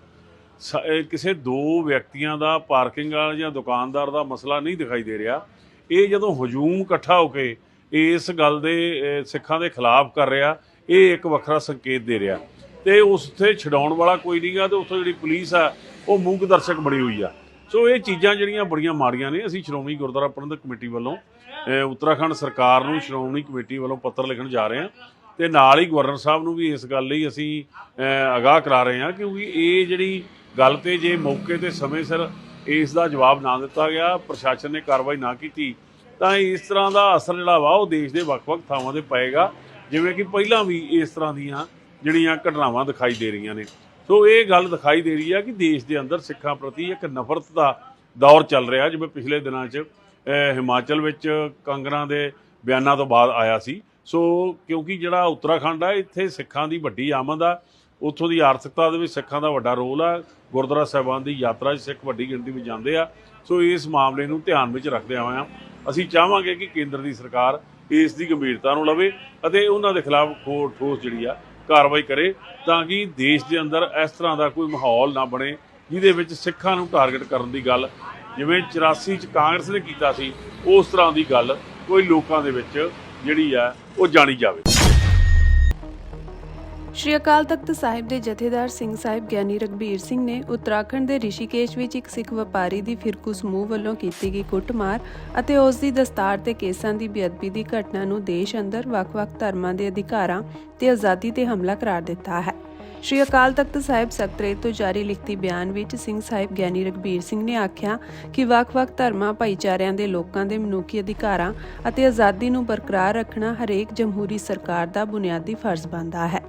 ਕਿਸੇ 2 ਵਿਅਕਤੀਆਂ ਦਾ ਪਾਰਕਿੰਗ ਵਾਲਾ ਜਾਂ ਦੁਕਾਨਦਾਰ ਦਾ ਮਸਲਾ ਨਹੀਂ ਦਿਖਾਈ ਦੇ ਰਿਹਾ। ਇਹ ਜਦੋਂ ਹਜੂਮ ਇਕੱਠਾ ਹੋ ਕੇ ਇਸ ਗੱਲ ਦੇ ਸਿੱਖਾਂ ਦੇ ਖਿਲਾਫ ਕਰ ਰਿਹਾ, ਇਹ ਇੱਕ ਵੱਖਰਾ ਸੰਕੇਤ ਦੇ ਰਿਹਾ ਤੇ ਉਸ ਤੇ ਛਡਾਉਣ ਵਾਲਾ ਕੋਈ ਨਹੀਂ ਗਾ ਤੇ ਉੱਥੋਂ ਜਿਹੜੀ ਪੁਲਿਸ ਆ ਉਹ ਮੂਕ ਦਰਸ਼ਕ ਬਣੀ ਹੋਈ ਆ। ਸੋ ਇਹ ਚੀਜ਼ਾਂ ਜਿਹੜੀਆਂ ਬੜੀਆਂ ਮਾੜੀਆਂ ਨੇ। ਅਸੀਂ ਸ਼੍ਰੋਮਣੀ ਗੁਰਦੁਆਰਾ ਪ੍ਰਬੰਧਕ ਕਮੇਟੀ ਵੱਲੋਂ ਉੱਤਰਾਖੰਡ ਸਰਕਾਰ ਨੂੰ ਸ਼੍ਰੋਮਣੀ ਕਮੇਟੀ ਵੱਲੋਂ ਪੱਤਰ ਲਿਖਣ ਜਾ ਰਹੇ ਹਾਂ ਤੇ ਨਾਲ ਹੀ ਗਵਰਨਰ ਸਾਹਿਬ ਨੂੰ ਵੀ ਇਸ ਗੱਲ ਲਈ ਅਸੀਂ ਆਗਾਹ ਕਰਾ ਰਹੇ ਹਾਂ, ਕਿਉਂਕਿ ਇਹ ਜਿਹੜੀ ਗੱਲ ਤੇ ਜੇ ਮੌਕੇ ਤੇ ਸਮੇਂ ਸਿਰ ਇਸ ਦਾ ਜਵਾਬ ਨਾ ਦਿੱਤਾ ਗਿਆ, ਪ੍ਰਸ਼ਾਸਨ ਨੇ ਕਾਰਵਾਈ ਨਾ ਕੀਤੀ ਤਾਂ ਇਸ ਤਰ੍ਹਾਂ ਦਾ ਅਸਰ ਜਿਹੜਾ ਵਾ ਉਹ ਦੇਸ਼ ਦੇ ਵੱਖ-ਵੱਖ ਥਾਵਾਂ ਤੇ ਪਏਗਾ, ਜਿਵੇਂ ਕਿ ਪਹਿਲਾਂ ਵੀ ਇਸ ਤਰ੍ਹਾਂ ਦੀਆਂ ਜਿਹੜੀਆਂ ਘਟਨਾਵਾਂ ਦਿਖਾਈ ਦੇ ਰਹੀਆਂ ਨੇ। ਸੋ ਇਹ ਗੱਲ ਦਿਖਾਈ ਦੇ ਰਹੀ ਹੈ ਕਿ ਦੇਸ਼ ਦੇ ਅੰਦਰ ਸਿੱਖਾਂ ਪ੍ਰਤੀ ਇੱਕ ਨਫ਼ਰਤ ਦਾ ਦੌਰ ਚੱਲ ਰਿਹਾ, ਜਿਵੇਂ ਪਿਛਲੇ ਦਿਨਾਂ 'ਚ ਹਿਮਾਚਲ ਵਿੱਚ ਕੰਗਰਾਂ ਦੇ ਬਿਆਨਾਂ ਤੋਂ ਬਾਅਦ ਆਇਆ ਸੀ। ਸੋ ਕਿਉਂਕਿ ਜਿਹੜਾ ਉੱਤਰਾਖੰਡ ਆ, ਇੱਥੇ ਸਿੱਖਾਂ ਦੀ ਵੱਡੀ ਆਮਦ ਆ, ਉੱਥੋਂ ਦੀ ਆਰਥਿਕਤਾ ਦੇ ਵਿੱਚ ਸਿੱਖਾਂ ਦਾ ਵੱਡਾ ਰੋਲ ਆ, ਗੁਰਦੁਆਰਾ ਸਾਹਿਬਾਨ ਦੀ ਯਾਤਰਾ 'ਚ ਸਿੱਖ ਵੱਡੀ ਗਿਣਤੀ ਵਿੱਚ ਜਾਂਦੇ ਆ। ਸੋ ਇਸ ਮਾਮਲੇ ਨੂੰ ਧਿਆਨ ਵਿੱਚ ਰੱਖਦਿਆਂ ਹੋਇਆਂ ਅਸੀਂ ਚਾਹਾਂਗੇ ਕਿ ਕੇਂਦਰ ਦੀ ਸਰਕਾਰ ਇਸ ਦੀ ਗੰਭੀਰਤਾ ਨੂੰ ਲਵੇ ਅਤੇ ਉਹਨਾਂ ਦੇ ਖਿਲਾਫ ਠੋਸ ਜਿਹੜੀ ਆ ਕਾਰਵਾਈ ਕਰੇ, ਤਾਂ ਕਿ ਦੇਸ਼ ਦੇ ਅੰਦਰ ਇਸ ਤਰ੍ਹਾਂ ਦਾ ਕੋਈ ਮਾਹੌਲ ਨਾ ਬਣੇ ਜਿਹਦੇ ਵਿੱਚ ਸਿੱਖਾਂ ਨੂੰ ਟਾਰਗੇਟ ਕਰਨ ਦੀ ਗੱਲ, ਜਿਵੇਂ 84 'ਚ ਕਾਂਗਰਸ ਨੇ ਕੀਤਾ ਸੀ, ਉਸ ਤਰ੍ਹਾਂ ਦੀ ਗੱਲ ਕੋਈ ਲੋਕਾਂ ਦੇ ਵਿੱਚ ਜਿਹੜੀ ਆ ਉਹ ਜਾਣੀ ਜਾਵੇ। ਸ਼੍ਰੀ ਅਕਾਲ ਤਖਤ ਸਾਹਿਬ ਦੇ ਜਥੇਦਾਰ ਸਿੰਘ ਸਾਹਿਬ ਗਿਆਨੀ ਰਘਬੀਰ ਸਿੰਘ ਨੇ ਉੱਤਰਾਖੰਡ ਦੇ ਰਿਸ਼ੀਕੇਸ਼ ਵਿੱਚ ਇੱਕ ਸਿੱਖ ਵਪਾਰੀ ਦੀ ਫਿਰਕੂ ਸਮੂਹ ਵੱਲੋਂ ਕੀਤੀ ਗਈ ਕੁੱਟਮਾਰ ਅਤੇ ਉਸ ਦੀ ਦਸਤਾਰ ਤੇ ਕੇਸਾਂ ਦੀ ਬੇਅਦਬੀ ਦੀ ਘਟਨਾ ਨੂੰ ਦੇਸ਼ ਅੰਦਰ ਵੱਖ-ਵੱਖ ਧਰਮਾਂ ਦੇ ਅਧਿਕਾਰਾਂ ਤੇ ਆਜ਼ਾਦੀ ਤੇ ਹਮਲਾ ਕਰਾਰ ਦਿੱਤਾ ਹੈ। ਸ਼੍ਰੀ ਅਕਾਲ ਤਖਤ ਸਾਹਿਬ ਸਕੱਤਰੇਤ ਤੋਂ ਜਾਰੀ ਲਿਖਤੀ ਬਿਆਨ ਵਿੱਚ ਸਿੰਘ ਸਾਹਿਬ ਗਿਆਨੀ ਰਘਬੀਰ ਸਿੰਘ ਨੇ ਆਖਿਆ ਕਿ ਵੱਖ-ਵੱਖ ਧਰਮਾਂ ਭਾਈਚਾਰਿਆਂ ਦੇ ਲੋਕਾਂ ਦੇ ਮਨੁੱਖੀ ਅਧਿਕਾਰਾਂ ਅਤੇ ਆਜ਼ਾਦੀ ਨੂੰ ਬਰਕਰਾਰ ਰੱਖਣਾ ਹਰੇਕ ਜਮਹੂਰੀ ਸਰਕਾਰ ਦਾ ਬੁਨਿਆਦੀ ਫਰਜ਼ ਬਣਦਾ ਹੈ।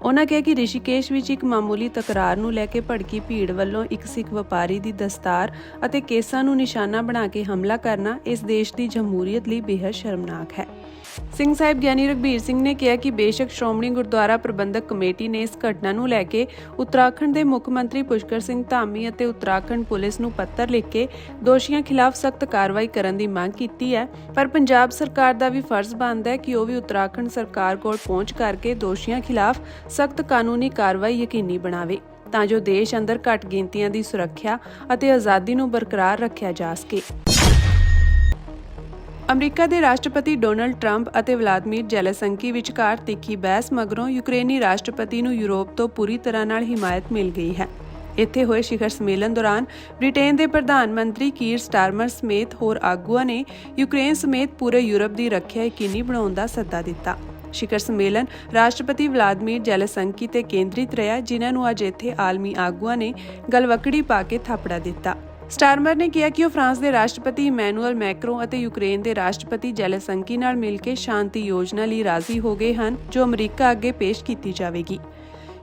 ਉਨ੍ਹਾਂ ਕਿਹਾ ਕਿ ਰਿਸ਼ੀਕੇਸ਼ ਵਿੱਚ ਇੱਕ ਮਾਮੂਲੀ ਤਕਰਾਰ ਨੂੰ ਲੈ ਕੇ ਭੜਕੀ ਭੀੜ ਵੱਲੋਂ ਇੱਕ ਸਿੱਖ ਵਪਾਰੀ ਦੀ ਦਸਤਾਰ ਅਤੇ ਕੇਸਾਂ ਨੂੰ ਨਿਸ਼ਾਨਾ ਬਣਾ ਕੇ ਹਮਲਾ ਕਰਨਾ ਇਸ ਦੇਸ਼ ਦੀ ਜਮਹੂਰੀਅਤ ਲਈ ਬੇहद ਸ਼ਰਮਨਾਕ ਹੈ। ਸਿੰਘ ਸਾਹਿਬ ਗਿਆਨੀ ਰਘਬੀਰ ਸਿੰਘ ਨੇ ਕਿਹਾ ਕਿ ਬੇਸ਼ੱਕ ਸ਼੍ਰੋਮਣੀ ਗੁਰਦੁਆਰਾ ਪ੍ਰਬੰਧਕ ਕਮੇਟੀ ਨੇ ਇਸ ਘਟਨਾ ਨੂੰ ਲੈ ਕੇ ਉੱਤਰਾਖੰਡ ਦੇ ਮੁੱਖ ਮੰਤਰੀ ਪੁਸ਼ਕਰ ਸਿੰਘ ਧਾਮੀ ਅਤੇ ਉੱਤਰਾਖੰਡ ਪੁਲਿਸ ਨੂੰ ਪੱਤਰ ਲਿਖ ਕੇ ਦੋਸ਼ੀਆਂ ਖਿਲਾਫ ਸਖਤ ਕਾਰਵਾਈ ਕਰਨ ਦੀ ਮੰਗ ਕੀਤੀ ਹੈ, ਪਰ ਪੰਜਾਬ ਸਰਕਾਰ ਦਾ ਵੀ ਫਰਜ਼ ਬਣਦਾ ਹੈ ਕਿ ਉਹ ਵੀ ਉੱਤਰਾਖੰਡ ਸਰਕਾਰ ਕੋਲ ਪਹੁੰਚ ਕਰਕੇ ਦੋਸ਼ੀਆਂ ਖਿਲਾਫ ਸਖਤ ਕਾਨੂੰਨੀ ਕਾਰਵਾਈ ਯਕੀਨੀ ਬਣਾਵੇ ਤਾਂ ਜੋ ਦੇਸ਼ ਅੰਦਰ ਘੱਟ ਗਿਣਤੀਆਂ ਦੀ ਸੁਰੱਖਿਆ ਅਤੇ ਆਜ਼ਾਦੀ ਨੂੰ ਬਰਕਰਾਰ ਰੱਖਿਆ ਜਾ ਸਕੇ। ਅਮਰੀਕਾ ਦੇ ਰਾਸ਼ਟਰਪਤੀ ਡੋਨਲਡ ਟਰੰਪ ਅਤੇ ਵਲਾਦੀਮੀਰ ਜ਼ੈਲੈਂਸਕੀ ਵਿਚਕਾਰ ਤਿੱਖੀ ਬਹਿਸ ਮਗਰੋਂ ਯੂਕਰੇਨੀ ਰਾਸ਼ਟਰਪਤੀ ਨੂੰ ਯੂਰਪ ਤੋਂ ਪੂਰੀ ਤਰ੍ਹਾਂ ਨਾਲ ਹਿਮਾਇਤ ਮਿਲ ਗਈ ਹੈ। ਇੱਥੇ ਹੋਏ ਸਿਖਰ ਸੰਮੇਲਨ ਦੌਰਾਨ ਬ੍ਰਿਟੇਨ ਦੇ ਪ੍ਰਧਾਨ ਮੰਤਰੀ ਕੀਰ ਸਟਾਰਮਰ ਸਮੇਤ ਹੋਰ ਆਗੂਆਂ ਨੇ ਯੂਕਰੇਨ ਸਮੇਤ ਪੂਰੇ ਯੂਰਪ ਦੀ ਰੱਖਿਆ ਯਕੀਨੀ ਬਣਾਉਣ ਦਾ ਸੱਦਾ ਦਿੱਤਾ। ਸਿਖਰ ਸੰਮੇਲਨ ਰਾਸ਼ਟਰਪਤੀ ਵਲਾਦੀਮੀਰ ਜ਼ੈਲੈਂਸਕੀ ਤੇ ਕੇਂਦਰਿਤ ਰਿਹਾ, ਜਿਨ੍ਹਾਂ ਨੂੰ ਅੱਜ ਇੱਥੇ ਆਲਮੀ ਆਗੂਆਂ ਨੇ ਗਲਵਕੜੀ ਪਾ ਕੇ ਥਾਪੜਾ ਦਿੱਤਾ। ਸਟਾਰਮਰ ਨੇ ਕਿਹਾ ਕਿ ਉਹ ਫਰਾਂਸ ਦੇ ਰਾਸ਼ਟਰਪਤੀ ਇਮੈਨੂਅਲ ਮੈਕਰੋਂ ਅਤੇ ਯੂਕਰੇਨ ਦੇ ਰਾਸ਼ਟਰਪਤੀ ਜ਼ੈਲੈਂਸਕੀ ਨਾਲ ਮਿਲ ਕੇ ਸ਼ਾਂਤੀ ਯੋਜਨਾ ਲਈ ਰਾਜ਼ੀ ਹੋ ਗਏ ਹਨ, ਜੋ ਅਮਰੀਕਾ ਅੱਗੇ ਪੇਸ਼ ਕੀਤੀ ਜਾਵੇਗੀ।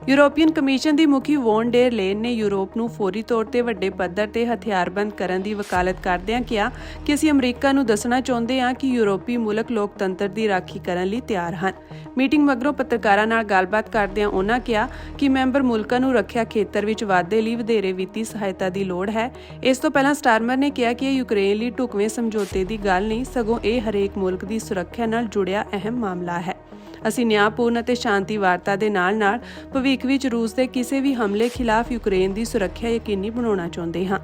ਯੂਰੋਪੀਅਨ ਕਮਿਸ਼ਨ ਦੀ ਮੁਖੀ ਵੌਨ ਡੇਰ ਲੇਨ ਨੇ ਯੂਰਪ ਨੂੰ ਫੌਰੀ ਤੌਰ ਤੇ ਵੱਡੇ ਪੱਧਰ ਤੇ ਹਥਿਆਰਬੰਦ ਕਰਨ ਦੀ ਵਕਾਲਤ ਕਰਦਿਆਂ ਕਿਹਾ ਕਿ ਅਸੀਂ ਅਮਰੀਕਾ ਨੂੰ ਦੱਸਣਾ ਚਾਹੁੰਦੇ ਹਾਂ ਕਿ ਯੂਰਪੀ ਮੁਲਕ ਲੋਕਤੰਤਰ ਦੀ ਰਾਖੀ ਕਰਨ ਲਈ ਤਿਆਰ ਹਨ। ਮੀਟਿੰਗ ਮਗਰੋਂ ਪੱਤਰਕਾਰਾਂ ਨਾਲ ਗੱਲਬਾਤ ਕਰਦਿਆਂ ਉਨ੍ਹਾਂ ਕਿਹਾ ਕਿ ਮੈਂਬਰ ਮੁਲਕਾਂ ਨੂੰ ਰੱਖਿਆ ਖੇਤਰ ਵਿੱਚ ਵਾਧੇ ਲਈ ਵਧੇਰੇ ਵਿੱਤੀ ਸਹਾਇਤਾ ਦੀ ਲੋੜ ਹੈ। ਇਸ ਤੋਂ ਪਹਿਲਾਂ ਸਟਾਰਮਰ ਨੇ ਕਿਹਾ ਕਿ ਇਹ ਯੂਕਰੇਨ ਲਈ ਢੁਕਵੇਂ ਸਮਝੌਤੇ ਦੀ ਗੱਲ ਨਹੀਂ, ਸਗੋਂ ਇਹ ਹਰੇਕ ਮੁਲਕ ਦੀ ਸੁਰੱਖਿਆ ਨਾਲ ਜੁੜਿਆ ਅਹਿਮ ਮਾਮਲਾ ਹੈ। ਅਸੀਂ ਨਿਆਂਪੂਰਨ ਅਤੇ ਸ਼ਾਂਤੀ ਵਾਰਤਾ ਦੇ ਨਾਲ-ਨਾਲ ਭਵਿੱਖ ਵਿੱਚ ਰੂਸ ਦੇ ਕਿਸੇ ਵੀ ਹਮਲੇ ਖਿਲਾਫ ਯੂਕਰੇਨ ਦੀ ਸੁਰੱਖਿਆ ਯਕੀਨੀ ਬਣਾਉਣਾ ਚਾਹੁੰਦੇ ਹਾਂ।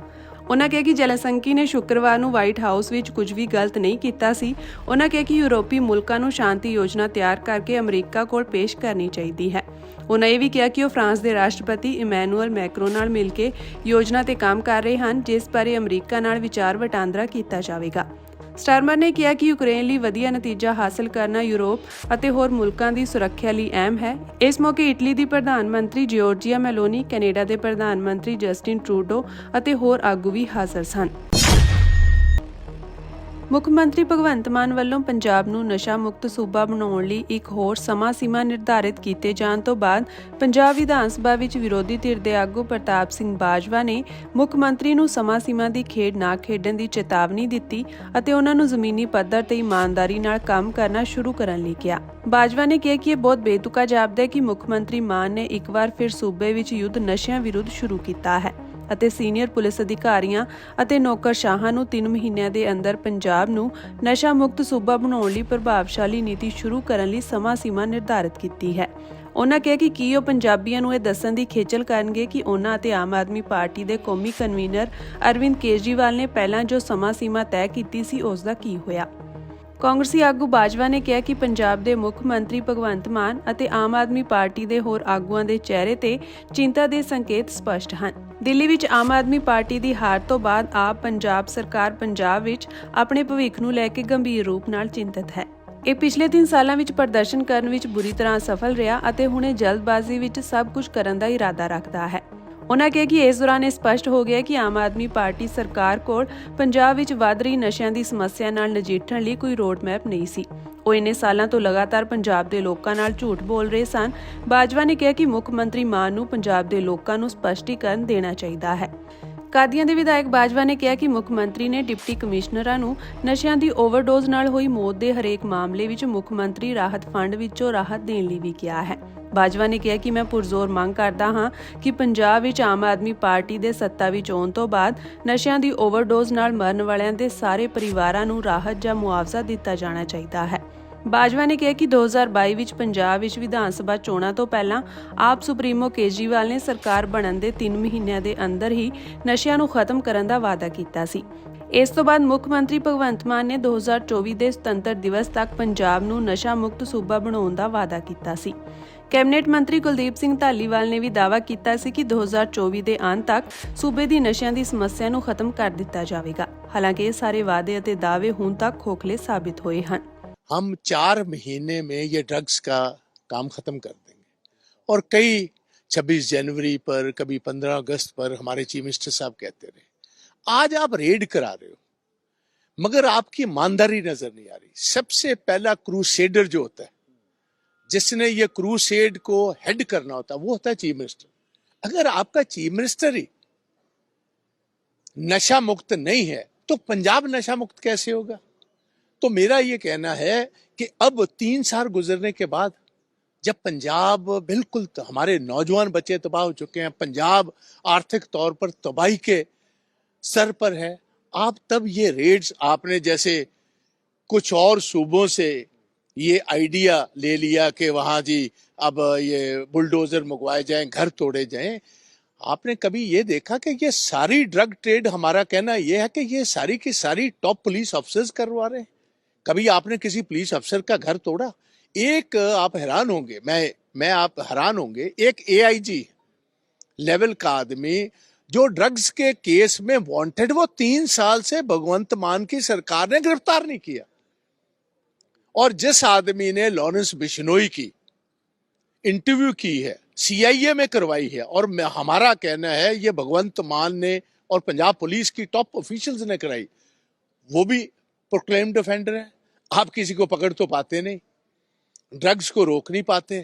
ਉਨ੍ਹਾਂ ਕਿਹਾ ਕਿ ਜ਼ੈਲੈਂਸਕੀ ਨੇ ਸ਼ੁੱਕਰਵਾਰ ਨੂੰ ਵਾਈਟ ਹਾਊਸ ਵਿੱਚ ਕੁਝ ਵੀ ਗਲਤ ਨਹੀਂ ਕੀਤਾ ਸੀ। ਉਨ੍ਹਾਂ ਕਿਹਾ ਕਿ ਯੂਰਪੀ ਮੁਲਕਾਂ ਨੂੰ ਸ਼ਾਂਤੀ ਯੋਜਨਾ ਤਿਆਰ ਕਰਕੇ ਅਮਰੀਕਾ ਕੋਲ ਪੇਸ਼ ਕਰਨੀ ਚਾਹੀਦੀ ਹੈ। ਉਨ੍ਹਾਂ ਇਹ ਵੀ ਕਿਹਾ ਕਿ ਉਹ ਫਰਾਂਸ ਦੇ ਰਾਸ਼ਟਰਪਤੀ ਇਮੈਨੂਅਲ ਮੈਕਰੋਂ ਨਾਲ ਮਿਲ ਕੇ ਯੋਜਨਾ ਤੇ ਕੰਮ ਕਰ ਰਹੇ ਹਨ, ਜਿਸ ਬਾਰੇ ਅਮਰੀਕਾ ਨਾਲ ਵਿਚਾਰ ਵਟਾਂਦਰਾ ਕੀਤਾ ਜਾਵੇਗਾ। ਸਟਾਰਮਰ ਨੇ ਕਿਹਾ ਕਿ ਯੂਕਰੇਨ ਲਈ ਵਧੀਆ ਨਤੀਜਾ ਹਾਸਲ ਕਰਨਾ ਯੂਰਪ ਅਤੇ ਹੋਰ ਮੁਲਕਾਂ ਦੀ ਸੁਰੱਖਿਆ ਲਈ ਅਹਿਮ ਹੈ। ਇਸ ਮੌਕੇ ਇਟਲੀ ਦੀ ਪ੍ਰਧਾਨ ਮੰਤਰੀ ਜਿਓਰਜੀਆ ਮੈਲੋਨੀ, ਕੈਨੇਡਾ ਦੇ ਪ੍ਰਧਾਨ ਮੰਤਰੀ ਜਸਟਿਨ ਟਰੂਡੋ ਅਤੇ ਹੋਰ ਆਗੂ ਵੀ ਹਾਜ਼ਰ ਸਨ। ਮੁੱਖ ਮੰਤਰੀ ਭਗਵੰਤ ਮਾਨ ਵੱਲੋਂ ਪੰਜਾਬ ਨੂੰ ਨਸ਼ਾ ਮੁਕਤ ਸੂਬਾ ਬਣਾਉਣ ਲਈ ਇੱਕ ਹੋਰ ਸਮਾਂ ਸੀਮਾ ਨਿਰਧਾਰਿਤ ਕੀਤੇ ਜਾਣ ਤੋਂ ਬਾਅਦ ਪੰਜਾਬ ਵਿਧਾਨ ਸਭਾ ਵਿੱਚ ਵਿਰੋਧੀ ਧਿਰ ਦੇ ਆਗੂ ਪ੍ਰਤਾਪ ਸਿੰਘ ਬਾਜਵਾ ਨੇ ਮੁੱਖ ਮੰਤਰੀ ਨੂੰ ਸਮਾਂ ਸੀਮਾ ਦੀ ਖੇਡ ਨਾ ਖੇਡਣ ਦੀ ਚੇਤਾਵਨੀ ਦਿੱਤੀ ਅਤੇ ਉਹਨਾਂ ਨੂੰ ਜ਼ਮੀਨੀ ਪੱਧਰ ਤੇ ਇਮਾਨਦਾਰੀ ਨਾਲ ਕੰਮ ਕਰਨਾ ਸ਼ੁਰੂ ਕਰਨ ਲਈ ਕਿਹਾ। ਬਾਜਵਾ ਨੇ ਕਿਹਾ ਕਿ ਇਹ ਬਹੁਤ ਬੇਤੁਕਾ ਜਾਪਦਾ ਹੈ ਕਿ ਮੁੱਖ ਮੰਤਰੀ ਮਾਨ ਨੇ ਇੱਕ ਵਾਰ ਫਿਰ ਸੂਬੇ ਵਿੱਚ ਯੁੱਧ ਨਸ਼ਿਆਂ ਵਿਰੁੱਧ ਸ਼ੁਰੂ ਕੀਤਾ ਹੈ ਅਤੇ ਸੀਨੀਅਰ ਪੁਲਿਸ ਅਧਿਕਾਰੀਆਂ ਅਤੇ ਨੌਕਰਸ਼ਾਹਾਂ ਨੂੰ 3 ਮਹੀਨਿਆਂ ਦੇ ਅੰਦਰ ਪੰਜਾਬ ਨੂੰ ਨਸ਼ਾ ਮੁਕਤ ਸੂਬਾ ਬਣਾਉਣ ਲਈ ਪ੍ਰਭਾਵਸ਼ਾਲੀ ਨੀਤੀ ਸ਼ੁਰੂ ਕਰਨ ਲਈ ਸਮਾਂ ਸੀਮਾ ਨਿਰਧਾਰਿਤ ਕੀਤੀ ਹੈ। ਉਨ੍ਹਾਂ ਕਿਹਾ ਕਿ ਕੀ ਉਹ ਪੰਜਾਬੀਆਂ ਨੂੰ ਇਹ ਦੱਸਣ ਦੀ ਖੇਚਲ ਕਰਨਗੇ ਕਿ ਉਨ੍ਹਾਂ ਅਤੇ ਆਮ ਆਦਮੀ ਪਾਰਟੀ ਦੇ ਕੌਮੀ ਕਨਵੀਨਰ ਅਰਵਿੰਦ ਕੇਜਰੀਵਾਲ ਨੇ ਪਹਿਲਾਂ ਜੋ ਸਮਾਂ ਸੀਮਾ ਤੈਅ ਕੀਤੀ ਸੀ ਉਸ ਦਾ ਕੀ ਹੋਇਆ। ਕਾਂਗਰਸੀ ਆਗੂ ਬਾਜਵਾ ਨੇ ਕਿਹਾ ਕਿ ਪੰਜਾਬ ਦੇ ਮੁੱਖ ਮੰਤਰੀ ਭਗਵੰਤ ਮਾਨ ਅਤੇ ਆਮ ਆਦਮੀ ਪਾਰਟੀ ਦੇ ਹੋਰ ਆਗੂਆਂ ਦੇ ਚਿਹਰੇ ਤੇ ਚਿੰਤਾ ਦੇ ਸੰਕੇਤ ਸਪਸ਼ਟ ਹਨ। ਦਿੱਲੀ ਵਿੱਚ ਆਮ ਆਦਮੀ ਪਾਰਟੀ ਦੀ ਹਾਰ ਤੋਂ ਬਾਅਦ ਆਪ ਪੰਜਾਬ ਸਰਕਾਰ ਪੰਜਾਬ ਵਿੱਚ ਆਪਣੇ ਭਵਿੱਖ ਨੂੰ ਲੈ ਕੇ ਗੰਭੀਰ ਰੂਪ ਨਾਲ ਚਿੰਤਤ ਹੈ। ਇਹ ਪਿਛਲੇ 3 ਸਾਲਾਂ ਵਿੱਚ ਪ੍ਰਦਰਸ਼ਨ ਕਰਨ ਵਿੱਚ ਬੁਰੀ ਤਰ੍ਹਾਂ ਸਫਲ ਰਿਹਾ ਅਤੇ ਹੁਣ ਇਹ ਜਲਦਬਾਜ਼ੀ ਵਿੱਚ ਸਭ ਕੁਝ ਕਰਨ ਦਾ ਇਰਾਦਾ ਰੱਖਦਾ ਹੈ। ਉਨ੍ਹਾਂ ਕਿਹਾ ਕਿ ਇਸ ਦੌਰਾਨ ਇਹ ਸਪਸ਼ਟ ਹੋ ਗਿਆ ਕਿ ਆਮ ਆਦਮੀ ਪਾਰਟੀ ਸਰਕਾਰ ਕੋਲ ਪੰਜਾਬ ਵਿੱਚ ਵੱਧ ਰਹੀ ਨਸ਼ਿਆਂ ਦੀ ਸਮੱਸਿਆ ਨਾਲ ਨਜਿੱਠਣ ਲਈ ਕੋਈ ਰੋਡ ਮੈਪ ਨਹੀਂ ਸੀ। ਉਹ ਇੰਨੇ ਸਾਲਾਂ ਤੋਂ ਲਗਾਤਾਰ ਪੰਜਾਬ ਦੇ ਲੋਕਾਂ ਨਾਲ ਝੂਠ ਬੋਲ ਰਹੇ ਸਨ। ਬਾਜਵਾ ਨੇ ਕਿਹਾ ਕਿ ਮੁੱਖ ਮੰਤਰੀ ਮਾਨ ਨੂੰ ਪੰਜਾਬ ਦੇ ਲੋਕਾਂ ਨੂੰ ਸਪਸ਼ਟੀਕਰਨ ਦੇਣਾ ਚਾਹੀਦਾ ਹੈ। ਕਾਦੀਆਂ ਦੇ ਵਿਧਾਇਕ ਬਾਜਵਾ ਨੇ ਕਿਹਾ ਕਿ ਮੁੱਖ ਮੰਤਰੀ ਨੇ ਡਿਪਟੀ ਕਮਿਸ਼ਨਰਾਂ ਨੂੰ ਨਸ਼ਿਆਂ ਦੀ ਓਵਰਡੋਜ਼ ਨਾਲ ਹੋਈ ਮੌਤ ਦੇ ਹਰੇਕ ਮਾਮਲੇ ਵਿੱਚ ਮੁੱਖ ਮੰਤਰੀ ਰਾਹਤ ਫੰਡ ਵਿੱਚੋਂ ਰਾਹਤ ਦੇਣ ਲਈ ਵੀ ਕਿਹਾ ਹੈ। ਬਾਜਵਾ ਨੇ ਕਿਹਾ ਕਿ ਮੈਂ ਪੁਰਜ਼ੋਰ ਮੰਗ ਕਰਦਾ ਹਾਂ ਕਿ ਪੰਜਾਬ ਵਿੱਚ ਆਮ ਆਦਮੀ ਪਾਰਟੀ ਦੇ ਸੱਤਾ ਵਿੱਚ ਆਉਣ ਤੋਂ ਬਾਅਦ ਨਸ਼ਿਆਂ ਦੀ ਓਵਰਡੋਜ਼ ਨਾਲ ਮਰਨ ਵਾਲਿਆਂ ਦੇ ਸਾਰੇ ਪਰਿਵਾਰਾਂ ਨੂੰ ਰਾਹਤ ਜਾਂ ਮੁਆਵਜ਼ਾ ਦਿੱਤਾ ਜਾਣਾ ਚਾਹੀਦਾ ਹੈ। ਬਾਜਵਾ ਨੇ ਕਿਹਾ ਕਿ 2022 ਵਿੱਚ ਪੰਜਾਬ ਵਿੱਚ ਵਿਧਾਨ ਸਭਾ ਚੋਣਾਂ ਤੋਂ ਪਹਿਲਾਂ ਆਪ ਸੁਪਰੀਮੋ ਕੇਜਰੀਵਾਲ ਨੇ ਸਰਕਾਰ ਬਣਨ ਦੇ 3 ਮਹੀਨਿਆਂ ਦੇ ਅੰਦਰ ਹੀ ਨਸ਼ਿਆਂ ਨੂੰ ਖਤਮ ਕਰਨ ਦਾ ਵਾਅਦਾ ਕੀਤਾ ਸੀ। ਇਸ ਤੋਂ ਬਾਅਦ ਮੁੱਖ ਮੰਤਰੀ ਭਗਵੰਤ ਮਾਨ ਨੇ 2024 ਦੇ ਸੁਤੰਤਰ ਦਿਵਸ ਤੱਕ ਪੰਜਾਬ ਨੂੰ ਨਸ਼ਾ ਮੁਕਤ ਸੂਬਾ ਬਣਾਉਣ ਦਾ ਵਾਅਦਾ ਕੀਤਾ ਸੀ। ਕੈਬਨਿਟ ਮੰਤਰੀ ਕੁਲਦੀਪ ਸਿੰਘ ਧਾਲੀਵਾਲ ਨੇ ਵੀ ਦਾਅਵਾ ਕੀਤਾ ਸੀ ਕਿ 2024 ਦੇ ਅੰਤ ਤੱਕ ਸੂਬੇ ਦੀ ਨਸ਼ਿਆਂ ਦੀ ਸਮੱਸਿਆ ਨੂੰ ਖਤਮ ਕਰ ਦਿੱਤਾ ਜਾਵੇਗਾ। ਹਾਲਾਂਕਿ ਇਹ ਸਾਰੇ ਵਾਅਦੇ ਅਤੇ ਦਾਅਵੇ ਹੁਣ ਤੱਕ ਖੋਖਲੇ ਸਾਬਿਤ ਹੋਏ ਹਨ। हम 4 महीने में ये ड्रग्स का काम खत्म कर देंगे और कई 26 जनवरी पर कभी 15 अगस्त पर हमारे चीफ मिनिस्टर साहब कहते रहे। आज आप रेड करा रहे हो मगर आपकी ईमानदारी नजर नहीं आ रही। सबसे पहला क्रूसेडर जो होता है, जिसने ये क्रूसेड को हेड करना होता है, वो होता है चीफ मिनिस्टर। अगर आपका चीफ मिनिस्टर ही नशा मुक्त नहीं है तो पंजाब नशा मुक्त कैसे होगा? तो मेरा ये कहना है कि अब 3 साल गुजरने के बाद जब पंजाब बिल्कुल हमारे नौजवान बच्चे तबाह हो चुके हैं, पंजाब आर्थिक तौर पर तबाही के सर पर है, आप तब ये रेड्स आपने जैसे कुछ और सूबों से ये आइडिया ले लिया कि वहाँ जी अब ये बुलडोजर मंगवाए जाएं, घर तोड़े जाएं। आपने कभी ये देखा कि ये सारी ड्रग ट्रेड, हमारा कहना ये है कि ये सारी की सारी टॉप पुलिस ऑफिसर्स करवा रहे हैं। कभी आपने किसी पुलिस अफसर का घर तोड़ा? एक आप हैरान होंगे, मैं आप हैरान होंगे, एक AIG लेवल का आदमी जो ड्रग्स के केस में वांटेड, वो 3 साल से भगवंत मान की सरकार ने गिरफ्तार नहीं किया। और जिस आदमी ने लॉरेंस बिश्नोई की इंटरव्यू की है, CIA में करवाई है, और हमारा कहना है ये भगवंत मान ने और पंजाब पुलिस की टॉप ऑफिशियल्स ने कराई, वो भी प्रोक्लेम्ड ऑफेंडर है। आप किसी को पकड़ तो पाते नहीं, ड्रग्स को रोक नहीं पाते,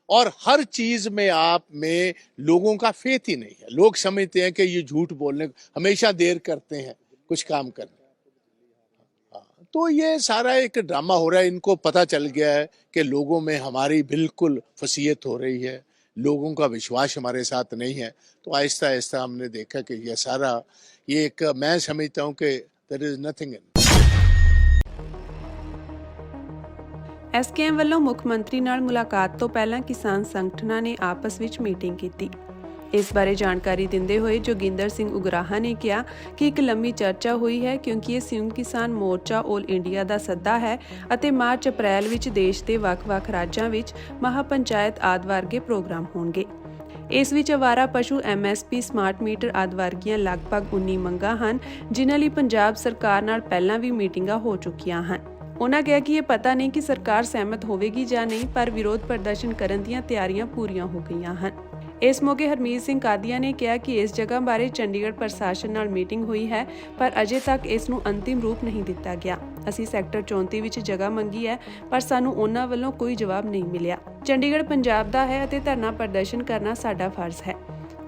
और हर चीज में आप में लोगों का फेथ ही नहीं है। लोग समझते हैं कि ये झूठ बोलने हमेशा देर करते हैं कुछ काम करने। तो ये सारा एक ड्रामा हो रहा है। इनको पता चल गया है कि लोगों में हमारी बिल्कुल फसीयत हो रही है, लोगों का विश्वास हमारे साथ नहीं है। तो आहिस्ता आहिस्ता हमने देखा कि ये सारा ये एक, मैं समझता हूँ कि there is nothing in. SKM ਵੱਲੋਂ ਮੁੱਖ ਮੰਤਰੀ ਨਾਲ ਮੁਲਾਕਾਤ ਤੋਂ ਪਹਿਲਾਂ ਕਿਸਾਨ ਸੰਗਠਨਾਂ ਨੇ ਆਪਸ ਵਿੱਚ ਮੀਟਿੰਗ ਕੀਤੀ। ਇਸ ਬਾਰੇ ਜਾਣਕਾਰੀ ਦਿੰਦੇ ਹੋਏ ਜੋਗਿੰਦਰ ਸਿੰਘ ਉਗਰਾਹਾਂ ਨੇ ਕਿਹਾ ਕਿ ਇੱਕ ਲੰਮੀ ਚਰਚਾ ਹੋਈ ਹੈ ਕਿਉਂਕਿ ਇਹ ਸੰਯੁਕਤ ਕਿਸਾਨ ਮੋਰਚਾ ਆਲ ਇੰਡੀਆ ਦਾ ਸੱਦਾ ਹੈ ਅਤੇ ਮਾਰਚ-ਅਪ੍ਰੈਲ ਵਿੱਚ ਦੇਸ਼ ਦੇ ਵੱਖ-ਵੱਖ ਰਾਜਾਂ ਵਿੱਚ ਮਹਾਪੰਚਾਇਤ ਆਦਿ ਵਰਗੇ ਪ੍ਰੋਗਰਾਮ ਹੋਣਗੇ। ਇਸ ਵਿੱਚ ਅਵਾਰਾ ਪਸ਼ੂ, MSP, ਸਮਾਰਟ ਮੀਟਰ ਆਦਿ ਵਰਗੀਆਂ ਲਗਭਗ 19 ਮੰਗਾਂ ਹਨ, ਜਿਨ੍ਹਾਂ ਲਈ ਪੰਜਾਬ ਸਰਕਾਰ ਨਾਲ ਪਹਿਲਾਂ ਵੀ ਮੀਟਿੰਗਾਂ ਹੋ ਚੁੱਕੀਆਂ ਹਨ। ਉਨ੍ਹਾਂ ਕਿਹਾ ਕਿ ਇਹ ਪਤਾ ਨਹੀਂ ਕਿ ਸਰਕਾਰ ਸਹਿਮਤ ਹੋਵੇਗੀ ਜਾਂ ਨਹੀਂ, ਪਰ ਵਿਰੋਧ ਪ੍ਰਦਰਸ਼ਨ ਕਰਨ ਦੀਆਂ ਤਿਆਰੀਆਂ ਪੂਰੀਆਂ ਹੋ ਗਈਆਂ ਹਨ। ਇਸ ਮੌਕੇ ਹਰਮੀਤ ਸਿੰਘ ਕਾਦੀਆਂ ਨੇ ਕਿਹਾ ਕਿ ਇਸ ਜਗ੍ਹਾ ਬਾਰੇ ਚੰਡੀਗੜ੍ਹ ਪ੍ਰਸ਼ਾਸਨ ਨਾਲ ਮੀਟਿੰਗ ਹੋਈ ਹੈ, ਪਰ ਅਜੇ ਤੱਕ ਇਸ ਨੂੰ ਅੰਤਿਮ ਰੂਪ ਨਹੀਂ ਦਿੱਤਾ ਗਿਆ। ਅਸੀਂ ਸੈਕਟਰ 34 ਵਿੱਚ ਜਗ੍ਹਾ ਮੰਗੀ ਹੈ, ਪਰ ਸਾਨੂੰ ਉਹਨਾਂ ਵੱਲੋਂ ਕੋਈ ਜਵਾਬ ਨਹੀਂ ਮਿਲਿਆ। ਚੰਡੀਗੜ੍ਹ ਪੰਜਾਬ ਦਾ ਹੈ ਅਤੇ ਧਰਨਾ ਪ੍ਰਦਰਸ਼ਨ ਕਰਨਾ ਸਾਡਾ ਫਰਜ਼ ਹੈ।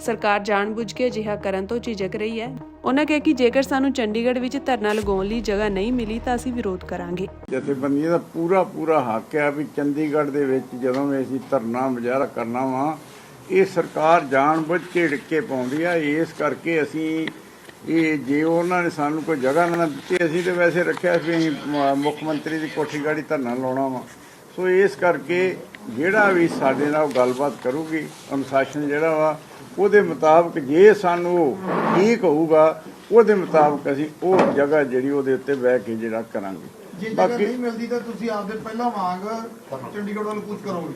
ਸਰਕਾਰ ਜਾਣਬੁੱਝ ਕੇ ਅਜਿਹਾ ਕਰਨ ਤੋਂ ਝਿਜਕ ਰਹੀ ਹੈ। ਉਹਨਾਂ ਕਿਹਾ ਕਿ ਜੇਕਰ ਸਾਨੂੰ ਚੰਡੀਗੜ੍ਹ ਵਿੱਚ ਧਰਨਾ ਲਗਾਉਣ ਲਈ ਜਗ੍ਹਾ ਨਹੀਂ ਮਿਲੀ ਤਾਂ ਅਸੀਂ ਵਿਰੋਧ ਕਰਾਂਗੇ। ਜਥੇਬੰਦੀਆਂ ਦਾ ਪੂਰਾ ਹੱਕ ਹੈ ਵੀ ਚੰਡੀਗੜ੍ਹ ਦੇ ਵਿੱਚ ਜਦੋਂ ਵੀ ਅਸੀਂ ਧਰਨਾ ਮੁਜ਼ਾਹਰਾ ਕਰਨਾ ਵਾ, ਇਹ ਸਰਕਾਰ ਜਾਣਬੁੱਝ ਕੇ ਢਿੱਕੇ ਪਾਉਂਦੀ ਆ। ਇਸ ਕਰਕੇ ਅਸੀਂ ਇਹ ਜੇ ਉਹਨਾਂ ਨੇ ਸਾਨੂੰ ਕੋਈ ਜਗ੍ਹਾ ਨਾ ਦਿੱਤੀ, ਅਸੀਂ ਤਾਂ ਵੈਸੇ ਰੱਖਿਆ ਵੀ ਅਸੀਂ ਮੁੱਖ ਮੰਤਰੀ ਦੀ ਕੋਠੀ ਗਾੜੀ ਧਰਨਾ ਲਾਉਣਾ ਵਾ। ਸੋ ਇਸ ਕਰਕੇ ਜਿਹੜਾ ਵੀ ਸਾਡੇ ਨਾਲ ਗੱਲਬਾਤ ਕਰੂਗੀ, ਅਨੁਸ਼ਾਸਨ ਜਿਹੜਾ ਵਾ ਉਹਦੇ ਮੁਤਾਬਕ ਜੇ ਸਾਨੂੰ ਠੀਕ ਹੋਊਗਾ, ਉਹਦੇ ਮੁਤਾਬਕ ਅਸੀਂ ਉਹ ਜਗ੍ਹਾ ਜਿਹੜੀ ਉਹਦੇ ਉੱਤੇ ਬਹਿ ਕੇ ਜਿਹੜਾ ਕਰਾਂਗੇ। ਬਾਕੀ ਨਹੀਂ ਮਿਲਦੀ ਤਾਂ ਤੁਸੀਂ ਆਪਦੇ ਪਹਿਲਾਂ ਵਾਂਗ ਚੰਡੀਗੜ੍ਹ ਵੱਲ ਕੂਚ ਕਰੋਗੇ?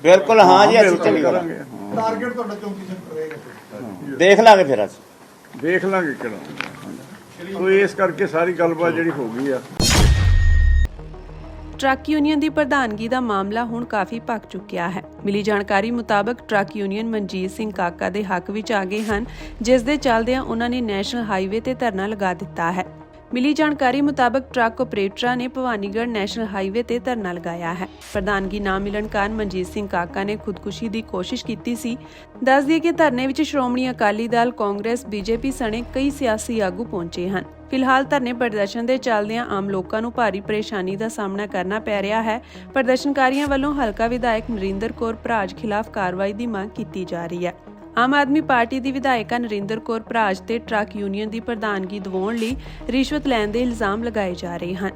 ਬਿਲਕੁਲ ਹਾਂ ਜੀ, ਅਸੀਂ ਚੰਡੀਗੜ੍ਹ ਕਰਾਂਗੇ। ਟਾਰਗੇਟ ਤੁਹਾਡਾ 34 ਸੈਕਟਰ ਰਹੇਗਾ। ਦੇਖ ਲਾਂਗੇ, ਫਿਰ ਅਸੀਂ ਦੇਖ ਲਾਂਗੇ ਕਿਹੜਾ। ਸੋ ਇਸ ਕਰਕੇ ਸਾਰੀ ਗੱਲਬਾਤ ਜਿਹੜੀ ਹੋ ਗਈ ਆ। ਟਰੱਕ ਯੂਨੀਅਨ ਦੀ ਪ੍ਰਧਾਨਗੀ ਦਾ ਮਾਮਲਾ ਹੁਣ ਕਾਫੀ ਭਖ ਚੁੱਕਿਆ ਹੈ। ਮਿਲੀ ਜਾਣਕਾਰੀ ਮੁਤਾਬਕ ਟਰੱਕ ਯੂਨੀਅਨ ਮਨਜੀਤ ਸਿੰਘ ਕਾਕਾ ਦੇ ਹੱਕ ਵਿੱਚ ਆ ਗਏ ਹਨ, ਜਿਸ ਦੇ ਚੱਲਦਿਆਂ ਉਹਨਾਂ ਨੇ ਨੈਸ਼ਨਲ ਹਾਈਵੇ ਤੇ ਧਰਨਾ ਲਗਾ ਦਿੱਤਾ ਹੈ। ਮਿਲੀ ਜਾਣਕਾਰੀ ਮੁਤਾਬਕ ਟਰੱਕ ਆਪਰੇਟਰਾਂ ਨੇ ਭਵਾਨੀਗੜ੍ਹ ਨੈਸ਼ਨਲ ਹਾਈਵੇ ਤੇ ਧਰਨਾ ਲਗਾਇਆ ਹੈ। ਪ੍ਰਧਾਨਗੀ ਨਾ ਮਿਲਣ ਕਾਰਨ ਮਨਜੀਤ ਸਿੰਘ ਕਾਕਾ ਨੇ ਖੁਦਕੁਸ਼ੀ ਦੀ ਕੋਸ਼ਿਸ਼ ਕੀਤੀ ਸੀ। ਦੱਸ ਦਈਏ ਕਿ ਧਰਨੇ ਵਿੱਚ ਸ਼੍ਰੋਮਣੀ ਅਕਾਲੀ ਦਲ, ਕਾਂਗਰਸ, ਬੀਜੇਪੀ ਸਣੇ ਕਈ ਸਿਆਸੀ ਆਗੂ ਪਹੁੰਚੇ ਹਨ। ਫਿਲਹਾਲ ਧਰਨੇ ਪ੍ਰਦਰਸ਼ਨ ਦੇ ਚੱਲਦਿਆਂ ਆਮ ਲੋਕਾਂ ਨੂੰ ਭਾਰੀ ਪਰੇਸ਼ਾਨੀ ਦਾ ਸਾਹਮਣਾ ਕਰਨਾ ਪੈ ਰਿਹਾ ਹੈ। ਪ੍ਰਦਰਸ਼ਨਕਾਰੀਆਂ ਵੱਲੋਂ ਹਲਕਾ ਵਿਧਾਇਕ ਨਰਿੰਦਰ ਕੌਰ ਭਰਾਜ ਖਿਲਾਫ ਕਾਰਵਾਈ ਦੀ ਮੰਗ ਕੀਤੀ ਜਾ ਰਹੀ ਹੈ। ਆਮ ਆਦਮੀ ਪਾਰਟੀ ਦੀ ਵਿਧਾਇਕਾ ਨਰਿੰਦਰ ਕੌਰ ਭਰਾਜ ਤੇ ਟਰੱਕ ਯੂਨੀਅਨ ਦੀ ਪ੍ਰਧਾਨਗੀ ਦਿਵਾਉਣ ਲਈ ਰਿਸ਼ਵਤ ਲੈਣ ਦੇ ਇਲਜ਼ਾਮ ਲਗਾਏ ਜਾ ਰਹੇ ਹਨ।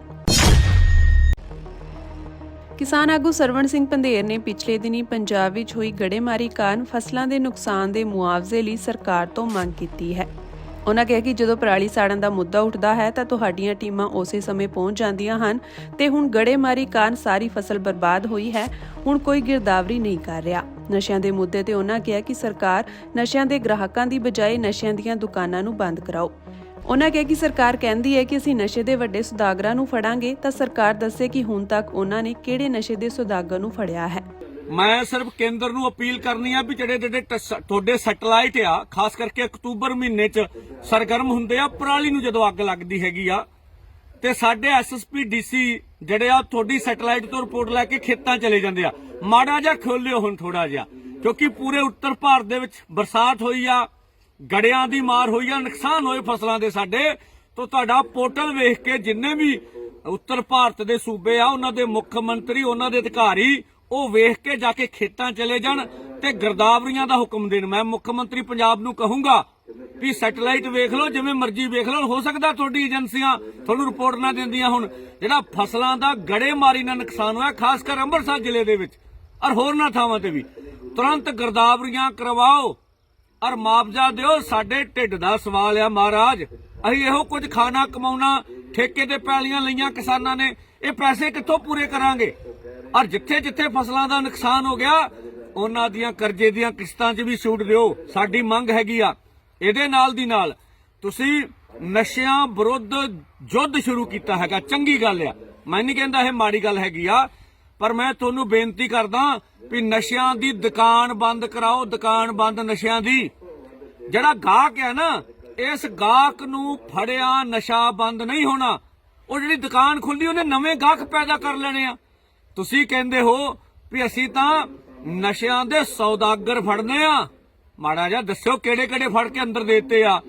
ਕਿਸਾਨ ਆਗੂ ਸਰਵਣ ਸਿੰਘ ਪੰਧੇਰ ਨੇ ਪਿਛਲੇ ਦਿਨੀ ਪੰਜਾਬ ਵਿੱਚ ਹੋਈ ਗੜੇਮਾਰੀ ਕਾਰਨ ਫਸਲਾਂ ਦੇ ਨੁਕਸਾਨ ਦੇ ਮੁਆਵਜ਼ੇ ਲਈ ਸਰਕਾਰ ਤੋਂ ਮੰਗ ਕੀਤੀ ਹੈ। ਉਹਨਾਂ ਕਿਹਾ ਕਿ ਜਦੋਂ ਪਰਾਲੀ ਸਾੜਨ ਦਾ ਮੁੱਦਾ ਉੱਠਦਾ ਹੈ ਤਾਂ ਤੁਹਾਡੀਆਂ ਟੀਮਾਂ ਉਸੇ ਸਮੇਂ ਪਹੁੰਚ ਜਾਂਦੀਆਂ ਹਨ ਤੇ ਹੁਣ ਗੜੇਮਾਰੀ ਕਾਰਨ ਸਾਰੀ ਫਸਲ ਬਰਬਾਦ ਹੋਈ ਹੈ। ਹੁਣ ਕੋਈ ਗਿਰਦਾਵਰੀ ਨਹੀਂ ਕਰ ਰਿਹਾ। ਨਸ਼ਿਆਂ ਦੇ ਮੁੱਦੇ ਤੇ ਉਹਨਾਂ ਕਿਹਾ ਕਿ ਸਰਕਾਰ ਨਸ਼ਿਆਂ ਦੇ ਗ੍ਰਾਹਕਾਂ ਦੀ ਬਜਾਏ ਨਸ਼ਿਆਂ ਦੀਆਂ ਦੁਕਾਨਾਂ ਨੂੰ ਬੰਦ ਕਰਾਓ। ਉਹਨਾਂ ਕਿਹਾ ਕਿ ਸਰਕਾਰ ਕਹਿੰਦੀ ਹੈ ਕਿ ਅਸੀਂ ਨਸ਼ੇ ਦੇ ਵੱਡੇ ਸੁਦਾਗਰਾਂ ਨੂੰ ਫੜਾਂਗੇ, ਤਾਂ ਸਰਕਾਰ ਦੱਸੇ ਕਿ ਹੁਣ ਤੱਕ ਉਹਨਾਂ ਨੇ ਕਿਹੜੇ ਨਸ਼ੇ ਦੇ ਸੁਦਾਗਰ ਨੂੰ ਫੜਿਆ ਹੈ। ਮੈਂ ਸਿਰਫ ਕੇਂਦਰ ਨੂੰ ਅਪੀਲ ਕਰਨੀ ਆ ਵੀ ਜਿਹੜੇ ਤੁਹਾਡੇ ਸੈਟੇਲਾਈਟ ਆ, ਖਾਸ ਕਰਕੇ ਅਕਤੂਬਰ ਮਹੀਨੇ 'ਚ ਸਰਗਰਮ ਹੁੰਦੇ ਆ ਪਰਾਲੀ ਨੂੰ ਜਦੋਂ ਅੱਗ ਲੱਗਦੀ ਹੈਗੀ ਆ, ਤੇ ਸਾਡੇ ਐਸਐਸਪੀ ਡੀਸੀ ਜਿਹੜੇ ਆ ਤੁਹਾਡੀ ਸੈਟੇਲਾਈਟ ਤੋਂ ਰਿਪੋਰਟ ਲੈ ਕੇ ਖੇਤਾਂ ਚਲੇ ਜਾਂਦੇ ਆ। ਮਾੜਾ ਜਿਹਾ ਖੋਲਿਓ ਹੁਣ ਥੋੜਾ ਜਿਹਾ, ਕਿਉਂਕਿ ਪੂਰੇ ਉੱਤਰ ਭਾਰਤ ਦੇ ਵਿੱਚ ਬਰਸਾਤ ਹੋਈ ਆ, ਗੜਿਆਂ ਦੀ ਮਾਰ ਹੋਈ ਆ, ਨੁਕਸਾਨ ਹੋਏ ਫਸਲਾਂ ਦੇ ਸਾਡੇ। ਤੋਂ ਤੁਹਾਡਾ ਪੋਰਟਲ ਵੇਖ ਕੇ ਜਿੰਨੇ ਵੀ ਉੱਤਰ ਭਾਰਤ ਦੇ ਸੂਬੇ ਆ ਉਹਨਾਂ ਦੇ ਮੁੱਖ ਮੰਤਰੀ, ਉਹਨਾਂ ਦੇ ਅਧਿਕਾਰੀ ਉਹ ਵੇਖ ਕੇ ਜਾ ਕੇ ਖੇਤਾਂ ਚਲੇ ਜਾਣ ਤੇ ਗਿਰਦਾਵਰੀਆਂ ਦਾ ਹੁਕਮ ਦੇਣ। ਮੈਂ ਮੁੱਖ ਮੰਤਰੀ ਪੰਜਾਬ ਨੂੰ ਕਹੂੰਗਾ ਵੀ ਸੈਟੇਲਾਈਟ ਵੇਖ ਲਓ, ਜਿਵੇਂ ਮਰਜ਼ੀ ਵੇਖ ਲਓ। ਹੋ ਸਕਦਾ ਤੁਹਾਡੀ ਏਜੰਸੀਆਂ ਤੁਹਾਨੂੰ ਰਿਪੋਰਟ ਨਾ ਦਿੰਦੀਆਂ ਹੁਣ। ਜਿਹੜਾ ਫਸਲਾਂ ਦਾ ਗੜੇਮਾਰੀ ਨਾਲ ਨੁਕਸਾਨ ਹੋਇਆ, ਖਾਸ ਕਰ ਅੰਮ੍ਰਿਤਸਰ ਜ਼ਿਲ੍ਹੇ ਦੇ ਵਿੱਚ ਔਰ ਹੋਰਨਾਂ ਥਾਵਾਂ ਤੇ ਵੀ, ਤੁਰੰਤ ਗਿਰਦਾਵਰੀਆਂ ਕਰਵਾਓ ਔਰ ਮੁਆਵਜ਼ਾ ਦਿਓ। ਸਾਡੇ ਢਿੱਡ ਦਾ ਸਵਾਲ ਆ ਮਹਾਰਾਜ, ਅਸੀਂ ਇਹੋ ਕੁਝ ਖਾਣਾ ਕਮਾਉਣਾ, ਠੇਕੇ ਤੇ ਪੈਲੀਆਂ ਲਈਆਂ ਕਿਸਾਨਾਂ ਨੇ, ਇਹ ਪੈਸੇ ਕਿੱਥੋਂ ਪੂਰੇ ਕਰਾਂਗੇ? ਔਰ ਜਿੱਥੇ ਜਿੱਥੇ ਫਸਲਾਂ ਦਾ ਨੁਕਸਾਨ ਹੋ ਗਿਆ ਉਹਨਾਂ ਦੀਆਂ ਕਰਜ਼ੇ ਦੀਆਂ ਕਿਸ਼ਤਾਂ 'ਚ ਵੀ ਛੂਟ ਦਿਓ, ਸਾਡੀ ਮੰਗ ਹੈਗੀ ਆ। ਇਹਦੇ ਨਾਲ ਦੀ ਨਾਲ ਤੁਸੀਂ ਨਸ਼ਿਆਂ ਵਿਰੁੱਧ ਯੁੱਧ ਸ਼ੁਰੂ ਕੀਤਾ ਹੈਗਾ, ਚੰਗੀ ਗੱਲ ਆ, ਮੈਂ ਨਹੀਂ ਕਹਿੰਦਾ ਇਹ ਮਾੜੀ ਗੱਲ ਹੈਗੀ ਆ, ਪਰ ਮੈਂ ਤੁਹਾਨੂੰ ਬੇਨਤੀ ਕਰਦਾ ਵੀ ਨਸ਼ਿਆਂ ਦੀ ਦੁਕਾਨ ਬੰਦ ਕਰਾਓ, ਦੁਕਾਨ ਬੰਦ ਨਸ਼ਿਆਂ ਦੀ। ਜਿਹੜਾ ਗਾਹਕ ਹੈ ਨਾ, ਇਸ ਗਾਹਕ ਨੂੰ ਫੜਿਆ ਨਸ਼ਾ ਬੰਦ ਨਹੀਂ ਹੋਣਾ। ਉਹ ਜਿਹੜੀ ਦੁਕਾਨ ਖੁੱਲੀ ਉਹਨੇ ਨਵੇਂ ਗਾਹਕ ਪੈਦਾ ਕਰ ਲੈਣੇ ਆ। ਤੁਸੀਂ ਕਹਿੰਦੇ ਹੋ ਵੀ ਅਸੀਂ ਤਾਂ ਨਸ਼ਿਆਂ ਦੇ ਸੌਦਾਗਰ ਫੜਨੇ ਆ, ਮਾੜਾ ਜਿਹਾ ਦੱਸਿਓ ਕਿਹੜੇ ਕਿਹੜੇ ਫੜ ਕੇ ਅੰਦਰ ਦੇਤੇ ਆ।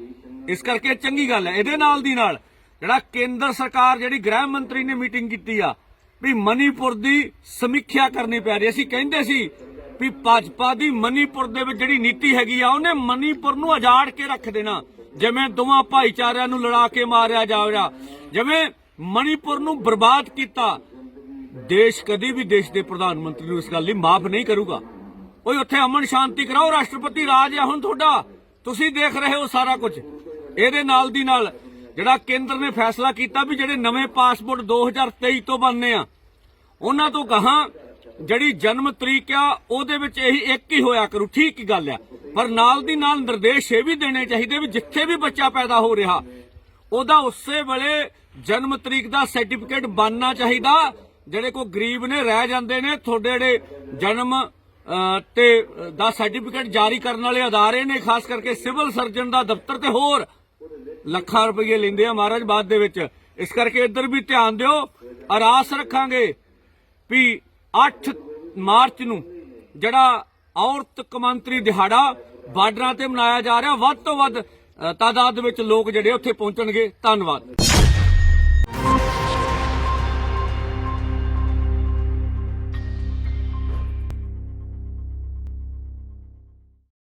ਇਸ ਕਰਕੇ ਚੰਗੀ ਗੱਲ ਹੈ। ਇਹਦੇ ਨਾਲ ਦੀ ਨਾਲ ਜਿਹੜਾ ਕੇਂਦਰ ਸਰਕਾਰ, ਜਿਹੜੀ ਗ੍ਰਹਿ ਮੰਤਰੀ ਨੇ ਮੀਟਿੰਗ ਕੀਤੀ ਆ ਵੀ ਮਨੀਪੁਰ ਦੀ ਸਮੀਖਿਆ ਕਰਨੀ ਪੈ ਰਹੀ। ਅਸੀਂ ਕਹਿੰਦੇ ਸੀ ਵੀ ਭਾਜਪਾ ਦੀ ਮਨੀਪੁਰ ਦੇ ਵਿੱਚ ਜਿਹੜੀ ਨੀਤੀ ਹੈਗੀ ਆ, ਉਹਨੇ ਮਨੀਪੁਰ ਨੂੰ ਉਜਾੜ ਕੇ ਰੱਖ ਦੇਣਾ। ਜਿਵੇਂ ਦੋਵਾਂ ਭਾਈਚਾਰਿਆਂ ਨੂੰ ਲੜਾ ਕੇ ਮਾਰਿਆ ਜਾਵੇਗਾ, ਜਿਵੇਂ ਮਨੀਪੁਰ ਨੂੰ ਬਰਬਾਦ ਕੀਤਾ। ਦੇਸ਼ ਕਦੀ ਵੀ ਦੇਸ਼ ਦੇ ਪ੍ਰਧਾਨ ਮੰਤਰੀ ਨੂੰ ਇਸ ਗੱਲ ਲਈ ਮਾਫ ਨਹੀਂ ਕਰੂਗਾ। ਕੋਈ ਉੱਥੇ ਅਮਨ ਸ਼ਾਂਤੀ ਕਰਾਓ, ਰਾਸ਼ਟਰਪਤੀ ਰਾਜ ਆ ਹੁਣ ਤੁਹਾਡਾ, ਤੁਸੀਂ ਦੇਖ ਰਹੇ ਹੋ ਸਾਰਾ ਕੁਝ। ਇਹਦੇ ਨਾਲ ਦੀ ਨਾਲ ਜਿਹੜਾ ਕੇਂਦਰ ਨੇ ਫੈਸਲਾ ਕੀਤਾ ਵੀ ਜਿਹੜੇ ਨਵੇਂ ਪਾਸਪੋਰਟ 2023 ਤੋਂ ਬਣਨੇ ਆ, ਉਹਨਾਂ ਤੋਂ ਕਹਾਂ ਜਿਹੜੀ ਜਨਮ ਤਰੀਕ ਆ ਉਹਦੇ ਵਿੱਚ ਇਹੀ ਇੱਕ ਹੀ ਹੋਇਆ ਕਰੂ। ਠੀਕ ਹੀ ਗੱਲ ਆ, ਪਰ ਨਾਲ ਦੀ ਨਾਲ ਨਿਰਦੇਸ਼ ਇਹ ਵੀ ਦੇਣੇ ਚਾਹੀਦੇ ਵੀ ਜਿੱਥੇ ਵੀ ਬੱਚਾ ਪੈਦਾ ਹੋ ਰਿਹਾ ਉਹਦਾ ਉਸੇ ਵੇਲੇ ਜਨਮ ਤਰੀਕ ਦਾ ਸਰਟੀਫਿਕੇਟ ਬਣਨਾ ਚਾਹੀਦਾ। ਜਿਹੜੇ ਕੋਈ ਗਰੀਬ ਨੇ ਰਹਿ ਜਾਂਦੇ ਨੇ, ਤੁਹਾਡੇ ਜਿਹੜੇ ਜਨਮ ਤੇ ਦਾ ਸਰਟੀਫਿਕੇਟ ਜਾਰੀ ਕਰਨ ਵਾਲੇ ਅਦਾਰੇ ਨੇ, ਖਾਸ ਕਰਕੇ ਸਿਵਲ ਸਰਜਨ ਦਾ ਦਫ਼ਤਰ ਤੇ ਹੋਰ ਲੱਖਾਂ ਰੁਪਏ ਲੈਂਦੇ ਆ ਮਹਾਰਾਜ ਬਾਅਦ ਦੇ ਵਿੱਚ। ਇਸ ਕਰਕੇ ਇੱਧਰ ਵੀ ਧਿਆਨ ਦਿਓ। ਔਰ ਆਸ ਰੱਖਾਂਗੇ ਵੀ 8 ਮਾਰਚ ਨੂੰ ਜਿਹੜਾ ਔਰਤ ਕੌਮਾਂਤਰੀ ਦਿਹਾੜਾ ਬਾਰਡਰਾਂ ਤੇ ਮਨਾਇਆ ਜਾ ਰਿਹਾ, ਵੱਧ ਤੋਂ ਵੱਧ ਤਾਦਾਦ ਵਿੱਚ ਲੋਕ ਜਿਹੜੇ ਉੱਥੇ ਪਹੁੰਚਣਗੇ। ਧੰਨਵਾਦ।